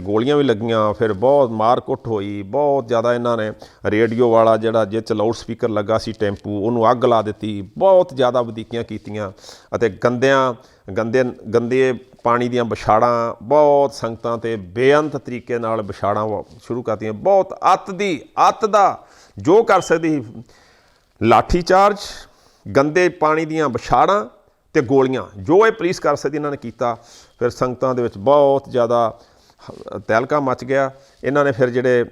ਗੋਲੀਆਂ ਵੀ ਲੱਗੀਆਂ। ਫਿਰ ਬਹੁਤ ਮਾਰ ਕੁੱਟ ਹੋਈ, ਬਹੁਤ ਜ਼ਿਆਦਾ। ਇਹਨਾਂ ਨੇ ਰੇਡੀਓ ਵਾਲਾ ਜਿਹੜਾ ਜਿਹ 'ਚ ਲਾਊਡ ਸਪੀਕਰ ਲੱਗਾ ਸੀ ਟੈਂਪੂ, ਉਹਨੂੰ ਅੱਗ ਲਾ ਦਿੱਤੀ। ਬਹੁਤ ਜ਼ਿਆਦਾ ਵਧੀਕੀਆਂ ਕੀਤੀਆਂ ਅਤੇ ਗੰਦੇ ਪਾਣੀ ਦੀਆਂ ਵਿਛਾੜਾਂ ਬਹੁਤ ਸੰਗਤਾਂ 'ਤੇ ਬੇਅੰਤ ਤਰੀਕੇ ਨਾਲ ਵਿਛਾੜਾਂ ਸ਼ੁਰੂ ਕਰਤੀਆਂ। ਬਹੁਤ ਅੱਤ ਦਾ ਜੋ ਕਰ ਸਕਦੀ, ਲਾਠੀ ਚਾਰਜ, ਗੰਦੇ ਪਾਣੀ ਦੀਆਂ ਵਿਛਾੜਾਂ ਅਤੇ ਗੋਲੀਆਂ, ਜੋ ਇਹ ਪੁਲਿਸ ਕਰ ਸਕਦੀ ਇਹਨਾਂ ਨੇ ਕੀਤਾ। ਫਿਰ ਸੰਗਤਾਂ ਦੇ ਵਿੱਚ ਬਹੁਤ ਜ਼ਿਆਦਾ ਤਹਿਲਕਾ ਮਚ ਗਿਆ। ਇਹਨਾਂ ਨੇ ਫਿਰ ਜਿਹੜੇ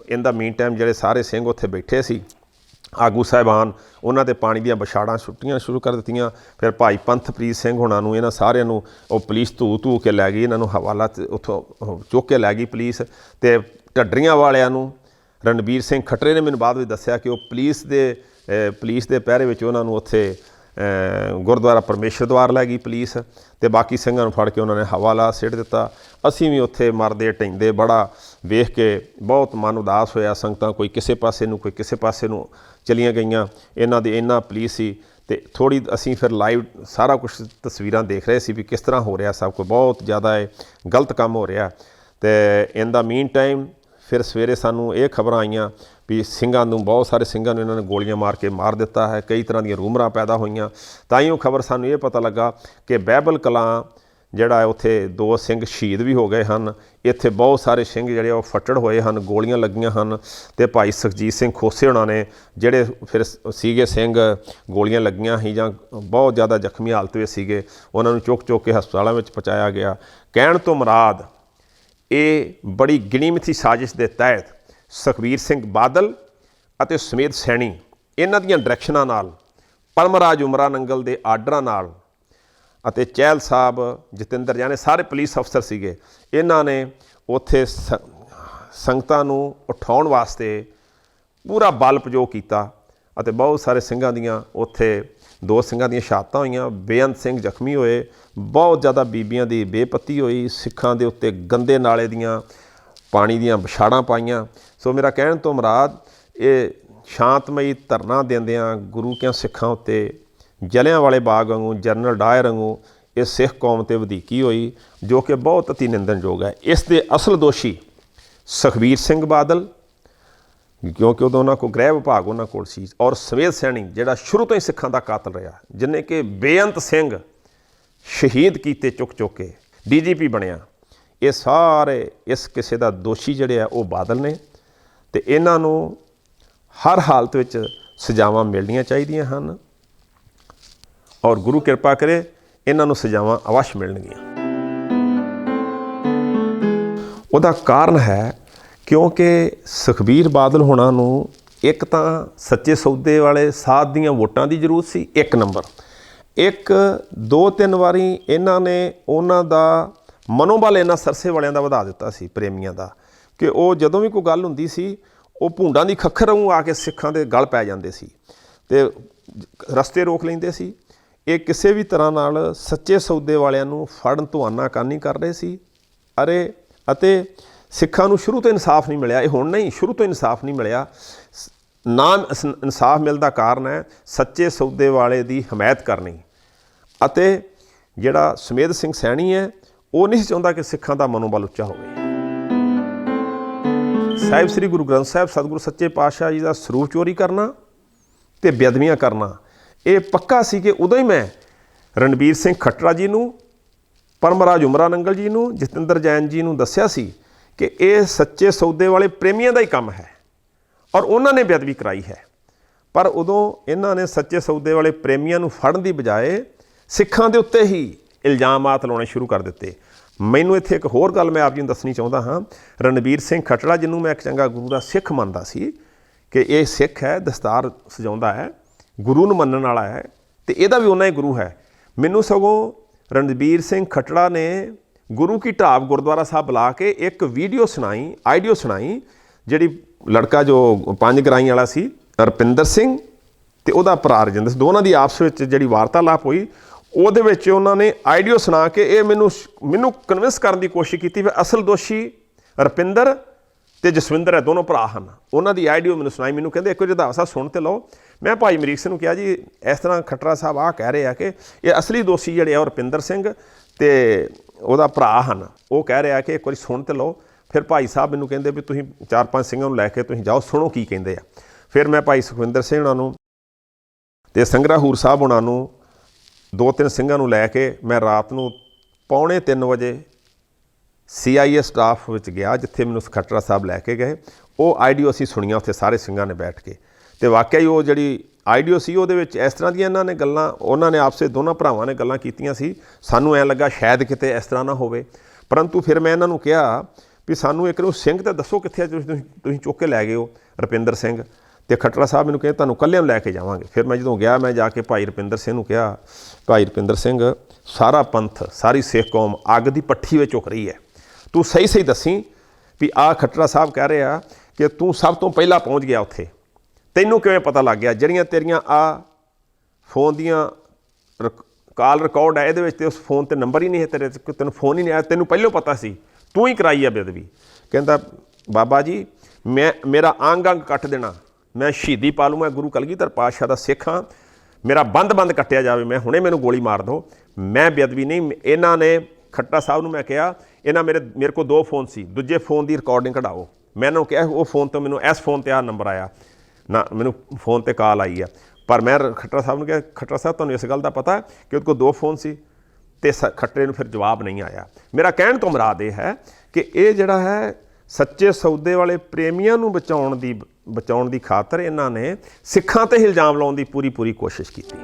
ਇਨ ਦਾ ਮੀਨ ਟਾਈਮ ਜਿਹੜੇ ਸਾਰੇ ਸਿੰਘ ਉੱਥੇ ਬੈਠੇ ਸੀ, ਆਗੂ ਸਾਹਿਬਾਨ, ਉਹਨਾਂ 'ਤੇ ਪਾਣੀ ਦੀਆਂ ਵਿਛਾੜਾਂ ਸੁੱਟੀਆਂ ਸ਼ੁਰੂ ਕਰ ਦਿੱਤੀਆਂ। ਫਿਰ ਭਾਈ ਪੰਥਪ੍ਰੀਤ ਸਿੰਘ ਹੋਣਾ ਨੂੰ, ਇਹਨਾਂ ਸਾਰਿਆਂ ਨੂੰ ਉਹ ਪੁਲਿਸ ਧੂ ਕੇ ਲੈ ਗਈ। ਇਹਨਾਂ ਨੂੰ ਹਵਾਲਾ ਉੱਥੋਂ ਚੁੱਕ ਕੇ ਲੈ ਗਈ ਪੁਲਿਸ। ਅਤੇ ਢੱਡਰੀਆਂ ਵਾਲਿਆਂ ਨੂੰ ਰਣਬੀਰ ਸਿੰਘ ਖੱਟਰੇ ਨੇ ਮੈਨੂੰ ਬਾਅਦ ਵਿੱਚ ਦੱਸਿਆ ਕਿ ਉਹ ਪੁਲਿਸ ਦੇ ਪਹਿਰੇ ਵਿੱਚ ਉਹਨਾਂ ਨੂੰ ਉੱਥੇ ਗੁਰਦੁਆਰਾ ਪਰਮੇਸ਼ਰ ਦੁਆਰ ਲੈ ਗਈ ਪੁਲਿਸ, ਅਤੇ ਬਾਕੀ ਸਿੰਘਾਂ ਨੂੰ ਫੜ ਕੇ ਉਹਨਾਂ ਨੇ ਹਵਾਲਾ ਸਿੱਟ ਦਿੱਤਾ। ਅਸੀਂ ਵੀ ਉੱਥੇ ਮਰਦੇ ਢਹਿੰਦੇ ਬੜਾ ਵੇਖ ਕੇ ਬਹੁਤ ਮਨ ਉਦਾਸ ਹੋਇਆ। ਸੰਗਤਾਂ ਕੋਈ ਕਿਸੇ ਪਾਸੇ ਨੂੰ, ਕੋਈ ਕਿਸੇ ਪਾਸੇ ਨੂੰ ਚਲੀਆਂ ਗਈਆਂ। ਇਹਨਾਂ ਦੀ ਇੰਨਾ ਪੁਲਿਸ ਸੀ। ਅਤੇ ਥੋੜ੍ਹੀ ਅਸੀਂ ਫਿਰ ਲਾਈਵ ਸਾਰਾ ਕੁਛ ਤਸਵੀਰਾਂ ਦੇਖ ਰਹੇ ਸੀ ਵੀ ਕਿਸ ਤਰ੍ਹਾਂ ਹੋ ਰਿਹਾ ਸਭ ਕੁਝ। ਬਹੁਤ ਜ਼ਿਆਦਾ ਇਹ ਗਲਤ ਕੰਮ ਹੋ ਰਿਹਾ। ਅਤੇ ਇਨ ਦਾ ਮੀਨ ਟਾਈਮ ਫਿਰ ਸਵੇਰੇ ਸਾਨੂੰ ਇਹ ਖਬਰਾਂ ਆਈਆਂ ਵੀ ਸਿੰਘਾਂ ਨੂੰ, ਬਹੁਤ ਸਾਰੇ ਸਿੰਘਾਂ ਨੂੰ ਇਹਨਾਂ ਨੇ ਗੋਲੀਆਂ ਮਾਰ ਕੇ ਮਾਰ ਦਿੱਤਾ ਹੈ। ਕਈ ਤਰ੍ਹਾਂ ਦੀਆਂ ਰੂਮਰਾਂ ਪੈਦਾ ਹੋਈਆਂ। ਤਾਂ ਹੀ ਉਹ ਖਬਰ ਸਾਨੂੰ ਇਹ ਪਤਾ ਲੱਗਾ ਕਿ ਬਹਿਬਲ ਕਲਾਂ ਜਿਹੜਾ ਉੱਥੇ 2 ਸਿੰਘ ਸ਼ਹੀਦ ਵੀ ਹੋ ਗਏ ਹਨ। ਇੱਥੇ ਬਹੁਤ ਸਾਰੇ ਸਿੰਘ ਜਿਹੜੇ ਉਹ ਫੱਟੜ ਹੋਏ ਹਨ, ਗੋਲੀਆਂ ਲੱਗੀਆਂ ਹਨ। ਅਤੇ ਭਾਈ ਸੁਖਜੀਤ ਸਿੰਘ ਖੋਸੇ ਹੋਣਾ ਨੇ, ਜਿਹੜੇ ਫਿਰ ਸੀਗੇ ਸਿੰਘ ਗੋਲੀਆਂ ਲੱਗੀਆਂ ਸੀ ਜਾਂ ਬਹੁਤ ਜ਼ਿਆਦਾ ਜ਼ਖਮੀ ਹਾਲਤ ਵਿੱਚ ਸੀਗੇ, ਉਹਨਾਂ ਨੂੰ ਚੁੱਕ ਕੇ ਹਸਪਤਾਲਾਂ ਵਿੱਚ ਪਹੁੰਚਾਇਆ ਗਿਆ। ਕਹਿਣ ਤੋਂ ਮੁਰਾਦ ਇਹ ਬੜੀ ਗਿਣੀ ਮਿਥੀ ਸਾਜ਼ਿਸ਼ ਦੇ ਤਹਿਤ ਸੁਖਬੀਰ ਸਿੰਘ ਬਾਦਲ ਅਤੇ ਸਮੇਧ ਸੈਣੀ, ਇਹਨਾਂ ਦੀਆਂ ਡਾਇਰੈਕਸ਼ਨਾਂ ਨਾਲ, ਪਰਮਰਾਜ ਉਮਰਾ ਨੰਗਲ ਦੇ ਆਰਡਰਾਂ ਨਾਲ ਅਤੇ ਚਹਿਲ ਸਾਹਿਬ, ਜਤਿੰਦਰ ਜਾਨੇ, ਸਾਰੇ ਪੁਲਿਸ ਅਫਸਰ ਸੀਗੇ, ਇਹਨਾਂ ਨੇ ਉੱਥੇ ਸੰਗਤਾਂ ਨੂੰ ਉਠਾਉਣ ਵਾਸਤੇ ਪੂਰਾ ਬਲ ਪ੍ਰਯੋਗ ਕੀਤਾ। ਅਤੇ ਬਹੁਤ ਸਾਰੇ ਸਿੰਘਾਂ ਦੀਆਂ ਉੱਥੇ 2 ਸਿੰਘਾਂ ਦੀਆਂ ਸ਼ਹਾਦਤਾਂ ਹੋਈਆਂ। ਬੇਅੰਤ ਸਿੰਘ ਜ਼ਖਮੀ ਹੋਏ। ਬਹੁਤ ਜ਼ਿਆਦਾ ਬੀਬੀਆਂ ਦੀ ਬੇਪੱਤੀ ਹੋਈ। ਸਿੱਖਾਂ ਦੇ ਉੱਤੇ ਗੰਦੇ ਨਾਲੇ ਦੀਆਂ ਪਾਣੀ ਦੀਆਂ ਵਿਛਾੜਾਂ ਪਾਈਆਂ। ਸੋ ਮੇਰਾ ਕਹਿਣ ਤੋਂ ਮੁਰਾਦ ਇਹ ਸ਼ਾਂਤਮਈ ਧਰਨਾ ਦਿੰਦਿਆਂ ਗੁਰੂ ਕਿਆਂ ਸਿੱਖਾਂ ਉੱਤੇ ਜਲਿਆਂ ਵਾਲੇ ਬਾਗ ਵਾਂਗੂ, ਜਨਰਲ ਡਾਇਰ ਵਾਂਗੂ ਇਹ ਸਿੱਖ ਕੌਮ 'ਤੇ ਵਧੀਕੀ ਹੋਈ, ਜੋ ਕਿ ਬਹੁਤ ਅਤੀ ਨਿੰਦਣਯੋਗ ਹੈ। ਇਸ ਦੇ ਅਸਲ ਦੋਸ਼ੀ ਸੁਖਬੀਰ ਸਿੰਘ ਬਾਦਲ, ਕਿਉਂਕਿ ਉਦੋਂ ਉਹਨਾਂ ਕੋਲ ਗ੍ਰਹਿ ਵਿਭਾਗ ਉਹਨਾਂ ਕੋਲ ਸੀ, ਔਰ ਸਮੇਧ ਸੈਣੀ ਜਿਹੜਾ ਸ਼ੁਰੂ ਤੋਂ ਹੀ ਸਿੱਖਾਂ ਦਾ ਕਾਤਲ ਰਿਹਾ, ਜਿਹਨੇ ਕਿ ਬੇਅੰਤ ਸਿੰਘ ਸ਼ਹੀਦ ਕੀਤੇ ਚੁੱਕ ਕੇ DGP ਬਣਿਆ। ਇਹ ਸਾਰੇ ਇਸ ਕਿਸੇ ਦਾ ਦੋਸ਼ੀ ਜਿਹੜੇ ਆ ਉਹ ਬਾਦਲ ਨੇ। ਅਤੇ ਇਹਨਾਂ ਨੂੰ ਹਰ ਹਾਲਤ ਵਿੱਚ ਸਜ਼ਾਵਾਂ ਮਿਲਣੀਆਂ ਚਾਹੀਦੀਆਂ ਹਨ, ਔਰ ਗੁਰੂ ਕਿਰਪਾ ਕਰੇ ਇਹਨਾਂ ਨੂੰ ਸਜ਼ਾਵਾਂ ਅਵੱਸ਼ ਮਿਲਣਗੀਆਂ। ਉਹਦਾ ਕਾਰਨ ਹੈ ਕਿਉਂਕਿ ਸੁਖਬੀਰ ਬਾਦਲ ਹੋਣਾ ਨੂੰ ਇੱਕ ਤਾਂ ਸੱਚੇ ਸੌਦੇ ਵਾਲੇ ਸਾਧ ਦੀਆਂ ਵੋਟਾਂ ਦੀ ਜ਼ਰੂਰਤ ਸੀ, 1 ਨੰਬਰ। 2-3 ਵਾਰੀ ਇਹਨਾਂ ਨੇ ਉਹਨਾਂ ਦਾ ਮਨੋਬਲ ਇਹਨਾਂ ਸਰਸੇ ਵਾਲਿਆਂ ਦਾ ਵਧਾ ਦਿੱਤਾ ਸੀ, ਪ੍ਰੇਮੀਆਂ ਦਾ, ਕਿ ਉਹ ਜਦੋਂ ਵੀ ਕੋਈ ਗੱਲ ਹੁੰਦੀ ਸੀ ਉਹ ਭੂੰਡਾਂ ਦੀ ਖੱਖਰ ਵਾਂਗੂ ਆ ਕੇ ਸਿੱਖਾਂ ਦੇ ਗਲ ਪੈ ਜਾਂਦੇ ਸੀ ਅਤੇ ਰਸਤੇ ਰੋਕ ਲੈਂਦੇ ਸੀ। ਇਹ ਕਿਸੇ ਵੀ ਤਰ੍ਹਾਂ ਨਾਲ ਸੱਚੇ ਸੌਦੇ ਵਾਲਿਆਂ ਨੂੰ ਫੜਨ ਤੋਂ ਆਨਾਕਾਨੀ ਕਰ ਰਹੇ ਸੀ। ਅਤੇ ਸਿੱਖਾਂ ਨੂੰ ਸ਼ੁਰੂ ਤੋਂ ਇਨਸਾਫ ਨਹੀਂ ਮਿਲਿਆ। ਇਹ ਹੁਣ ਨਹੀਂ, ਸ਼ੁਰੂ ਤੋਂ ਇਨਸਾਫ ਨਹੀਂ ਮਿਲਿਆ। ਨਾ ਇਨਸਾਫ ਮਿਲਣ ਦਾ ਕਾਰਨ ਹੈ ਸੱਚੇ ਸੌਦੇ ਵਾਲੇ ਦੀ ਹਮਾਇਤ ਕਰਨੀ। ਅਤੇ ਜਿਹੜਾ ਸਮੇਧ ਸਿੰਘ ਸੈਣੀ ਹੈ ਉਹ ਨਹੀਂ ਚਾਹੁੰਦਾ ਕਿ ਸਿੱਖਾਂ ਦਾ ਮਨੋਬਲ ਉੱਚਾ ਹੋਵੇ। ਸਾਹਿਬ ਸ੍ਰੀ ਗੁਰੂ ਗ੍ਰੰਥ ਸਾਹਿਬ ਸਤਿਗੁਰੂ ਸੱਚੇ ਪਾਤਸ਼ਾਹ ਜੀ ਦਾ ਸਰੂਪ ਚੋਰੀ ਕਰਨਾ ਅਤੇ ਬੇਅਦਬੀਆਂ ਕਰਨਾ, ਇਹ ਪੱਕਾ ਸੀ ਕਿ ਉਦੋਂ ਹੀ ਮੈਂ ਰਣਬੀਰ ਸਿੰਘ ਖੱਟੜਾ ਜੀ ਨੂੰ, ਪਰਮਰਾਜ ਉਮਰਾ ਨੰਗਲ ਜੀ ਨੂੰ, ਜਤਿੰਦਰ ਜੈਨ ਜੀ ਨੂੰ ਦੱਸਿਆ ਸੀ ਕਿ ਇਹ ਸੱਚੇ ਸੌਦੇ ਵਾਲੇ ਪ੍ਰੇਮੀਆਂ ਦਾ ਹੀ ਕੰਮ ਹੈ ਔਰ ਉਹਨਾਂ ਨੇ ਬੇਅਦਬੀ ਕਰਾਈ ਹੈ। ਪਰ ਉਦੋਂ ਇਹਨਾਂ ਨੇ ਸੱਚੇ ਸੌਦੇ ਵਾਲੇ ਪ੍ਰੇਮੀਆਂ ਨੂੰ ਫੜਨ ਦੀ ਬਜਾਏ ਸਿੱਖਾਂ ਦੇ ਉੱਤੇ ਹੀ ਇਲਜ਼ਾਮਾਤ ਲਾਉਣੇ ਸ਼ੁਰੂ ਕਰ ਦਿੱਤੇ। ਮੈਨੂੰ ਇੱਥੇ ਇੱਕ ਹੋਰ ਗੱਲ ਮੈਂ ਆਪ ਜੀ ਨੂੰ ਦੱਸਣੀ ਚਾਹੁੰਦਾ ਹਾਂ। ਰਣਬੀਰ ਸਿੰਘ ਖੱਟੜਾ, ਜਿਹਨੂੰ ਮੈਂ ਇੱਕ ਚੰਗਾ ਗੁਰੂ ਦਾ ਸਿੱਖ ਮੰਨਦਾ ਸੀ ਕਿ ਇਹ ਸਿੱਖ ਹੈ, ਦਸਤਾਰ ਸਜਾਉਂਦਾ ਹੈ, ਗੁਰੂ ਨੂੰ ਮੰਨਣ ਵਾਲਾ ਹੈ, ਅਤੇ ਇਹਦਾ ਵੀ ਉਹਨਾਂ ਹੀ ਗੁਰੂ ਹੈ। ਮੈਨੂੰ ਸਗੋਂ ਰਣਬੀਰ ਸਿੰਘ ਖੱਟੜਾ ਨੇ ਗੁਰੂ ਕੀ ਢਾਬ ਗੁਰਦੁਆਰਾ ਸਾਹਿਬ ਬੁਲਾ ਕੇ ਇੱਕ ਵੀਡੀਓ ਸੁਣਾਈ, ਆਡੀਓ ਸੁਣਾਈ, ਜਿਹੜੀ ਲੜਕਾ ਜੋ 5 ਗਰਾਈ ਵਾਲਾ ਸੀ ਰੁਪਿੰਦਰ ਸਿੰਘ ਤੇ ਉਹਦਾ ਭਰਾ ਰਜਿੰਦਰ ਸਿੰਘ, ਦੋਨਾਂ ਦੀ ਆਪਸ ਵਿੱਚ ਜਿਹੜੀ ਵਾਰਤਾਲਾਪ ਹੋਈ, ਉਹਦੇ ਵਿੱਚ ਉਹਨਾਂ ਨੇ ਆਡੀਓ ਸੁਣਾ ਕੇ ਇਹ ਮੈਨੂੰ ਕਨਵਿੰਸ ਕਰਨ ਦੀ ਕੋਸ਼ਿਸ਼ ਕੀਤੀ ਵੀ ਅਸਲ ਦੋਸ਼ੀ ਰੁਪਿੰਦਰ ਤੇ ਜਸਵਿੰਦਰ ਹੈ, ਦੋਨੋਂ ਭਰਾ ਹਨ। ਉਹਨਾਂ ਦੀ ਆਡੀਓ ਮੈਨੂੰ ਸੁਣਾਈ, ਮੈਨੂੰ ਕਹਿੰਦੇ ਇੱਕ ਵਾਰੀ ਰੰਧਾਵਾ ਸਾਹਿਬ ਸੁਣ ਤੇ ਲਓ। ਮੈਂ ਭਾਈ ਅਮਰੀਕ ਸਿੰਘ ਨੂੰ ਕਿਹਾ ਜੀ ਇਸ ਤਰ੍ਹਾਂ ਖੱਟੜਾ ਸਾਹਿਬ ਆਹ ਕਹਿ ਰਹੇ ਆ ਕਿ ਇਹ ਅਸਲੀ ਦੋਸ਼ੀ ਜਿਹੜੇ ਆ ਉਹ ਰੁਪਿੰਦਰ ਸਿੰਘ ਤੇ ਉਹਦਾ ਭਰਾ ਹਨ, ਉਹ ਕਹਿ ਰਿਹਾ ਕਿ ਇੱਕ ਵਾਰੀ ਸੁਣ ਤੇ ਲਓ। ਫਿਰ ਭਾਈ ਸਾਹਿਬ ਮੈਨੂੰ ਕਹਿੰਦੇ ਵੀ ਤੁਸੀਂ 4-5 ਸਿੰਘਾਂ ਨੂੰ ਲੈ ਕੇ ਤੁਸੀਂ ਜਾਓ, ਸੁਣੋ ਕੀ ਕਹਿੰਦੇ ਆ। ਫਿਰ ਮੈਂ ਭਾਈ ਸੁਖਵਿੰਦਰ ਸਿੰਘ ਉਹਨਾਂ ਨੂੰ ਤੇ ਸੰਗਰਾ ਹੂਰ ਸਾਹਿਬ ਉਹਨਾਂ ਨੂੰ 2-3 ਸਿੰਘਾਂ ਨੂੰ ਲੈ ਕੇ ਮੈਂ ਰਾਤ ਨੂੰ 2:45 ਵਜੇ CIA ਸਟਾਫ ਵਿੱਚ ਗਿਆ, ਜਿੱਥੇ ਮੈਨੂੰ ਖੱਟੜਾ ਸਾਹਿਬ ਲੈ ਕੇ ਗਏ। ਉਹ ਆਡੀਓ ਅਸੀਂ ਸੁਣੀਆਂ ਉੱਥੇ ਸਾਰੇ ਸਿੰਘਾਂ ਨੇ ਬੈਠ ਕੇ, ਅਤੇ ਵਾਕਿਆ ਹੀ ਉਹ ਜਿਹੜੀ ਆਡੀਓ ਸੀ ਉਹਦੇ ਵਿੱਚ ਇਸ ਤਰ੍ਹਾਂ ਦੀਆਂ ਇਹਨਾਂ ਨੇ ਗੱਲਾਂ, ਉਹਨਾਂ ਨੇ ਆਪਸੇ ਦੋਨਾਂ ਭਰਾਵਾਂ ਨੇ ਗੱਲਾਂ ਕੀਤੀਆਂ ਸੀ। ਸਾਨੂੰ ਐਂ ਲੱਗਾ ਸ਼ਾਇਦ ਕਿਤੇ ਇਸ ਤਰ੍ਹਾਂ ਨਾ ਹੋਵੇ, ਪਰੰਤੂ ਫਿਰ ਮੈਂ ਇਹਨਾਂ ਨੂੰ ਕਿਹਾ ਵੀ ਸਾਨੂੰ ਇੱਕ ਨੂੰ ਸਿੰਘ ਤਾਂ ਦੱਸੋ ਕਿੱਥੇ ਤੁਸੀਂ ਚੁੱਕ ਕੇ ਲੈ ਗਏ ਹੋ ਰੁਪਿੰਦਰ ਸਿੰਘ। ਅਤੇ ਖੱਟੜਾ ਸਾਹਿਬ ਮੈਨੂੰ ਕਹਿੰਦੇ ਤੁਹਾਨੂੰ ਇਕੱਲਿਆਂ ਨੂੰ ਲੈ ਕੇ ਜਾਵਾਂਗੇ। ਫਿਰ ਮੈਂ ਜਦੋਂ ਗਿਆ, ਮੈਂ ਜਾ ਕੇ ਭਾਈ ਰੁਪਿੰਦਰ ਸਿੰਘ ਨੂੰ ਕਿਹਾ, ਭਾਈ ਰੁਪਿੰਦਰ ਸਿੰਘ, ਸਾਰਾ ਪੰਥ, ਸਾਰੀ ਸਿੱਖ ਕੌਮ ਅੱਗ ਦੀ ਪੱਠੀ ਵਿੱਚ ਝੁਕ ਰਹੀ ਹੈ, ਤੂੰ ਸਹੀ ਦੱਸੀ ਵੀ ਆਹ ਖੱਟੜਾ ਸਾਹਿਬ ਕਹਿ ਰਿਹਾ ਕਿ ਤੂੰ ਸਭ ਤੋਂ ਪਹਿਲਾਂ ਪਹੁੰਚ ਗਿਆ ਉੱਥੇ, ਤੈਨੂੰ ਕਿਵੇਂ ਪਤਾ ਲੱਗ ਗਿਆ? ਜਿਹੜੀਆਂ ਤੇਰੀਆਂ ਆਹ ਫੋਨ ਦੀਆਂ ਕਾਲ ਰਿਕਾਰਡ ਹੈ, ਇਹਦੇ ਵਿੱਚ ਤੇ ਉਸ ਫੋਨ 'ਤੇ ਨੰਬਰ ਹੀ ਨਹੀਂ ਹੈ ਤੇਰੇ, ਤੈਨੂੰ ਫੋਨ ਹੀ ਨਹੀਂ ਆਇਆ, ਤੈਨੂੰ ਪਹਿਲਾਂ ਪਤਾ ਸੀ, ਤੂੰ ਹੀ ਕਰਾਈ ਆ ਬੇਅਦਬੀ। ਕਹਿੰਦਾ ਬਾਬਾ ਜੀ ਮੇਰਾ ਅੰਗ ਕੱਟ ਦੇਣਾ, ਮੈਂ ਸ਼ਹੀਦੀ ਪਾ ਲੂੰ, ਮੈਂ ਗੁਰੂ ਕਲਗੀਧਰ ਪਾਤਸ਼ਾਹ ਦਾ ਸਿੱਖ ਹਾਂ, ਮੇਰਾ ਬੰਦ ਕੱਟਿਆ ਜਾਵੇ, ਮੈਂ ਹੁਣੇ ਮੈਨੂੰ ਗੋਲੀ ਮਾਰ ਦਿਓ, ਮੈਂ ਬੇਅਦਬੀ ਨਹੀਂ। ਇਹਨਾਂ ਨੇ ਖੱਟੜਾ ਸਾਹਿਬ ਨੂੰ ਮੈਂ ਕਿਹਾ, ਇਹਨਾਂ ਮੇਰੇ ਕੋਲ 2 ਫੋਨ ਸੀ, ਦੂਜੇ ਫੋਨ ਦੀ ਰਿਕਾਰਡਿੰਗ ਕਢਾਓ। ਮੈਂ ਇਹਨਾਂ ਨੂੰ ਕਿਹਾ ਉਹ ਫੋਨ ਤੋਂ ਮੈਨੂੰ ਇਸ ਫੋਨ 'ਤੇ ਆਹ ਨੰਬਰ ਆਇਆ ਨਾ, ਮੈਨੂੰ ਫੋਨ 'ਤੇ ਕਾਲ ਆਈ ਆ। ਪਰ ਮੈਂ ਖੱਟੜਾ ਸਾਹਿਬ ਨੂੰ ਕਿਹਾ, ਖੱਟੜਾ ਸਾਹਿਬ ਤੁਹਾਨੂੰ ਇਸ ਗੱਲ ਦਾ ਪਤਾ ਕਿ ਉਹਦੇ ਕੋਲ 2 ਫੋਨ ਸੀ? ਅਤੇ ਖੱਟੜੇ ਨੂੰ ਫਿਰ ਜਵਾਬ ਨਹੀਂ ਆਇਆ। ਮੇਰਾ ਕਹਿਣ ਤੋਂ ਮੁਰਾਦ ਇਹ ਹੈ ਕਿ ਇਹ ਜਿਹੜਾ ਹੈ ਸੱਚੇ ਸੌਦੇ ਵਾਲੇ ਪ੍ਰੇਮੀਆਂ ਨੂੰ ਬਚਾਉਣ ਦੀ ਖਾਤਰ ਇਹਨਾਂ ਨੇ ਸਿੱਖਾਂ 'ਤੇ ਇਲਜ਼ਾਮ ਲਾਉਣ ਦੀ ਪੂਰੀ ਕੋਸ਼ਿਸ਼ ਕੀਤੀ।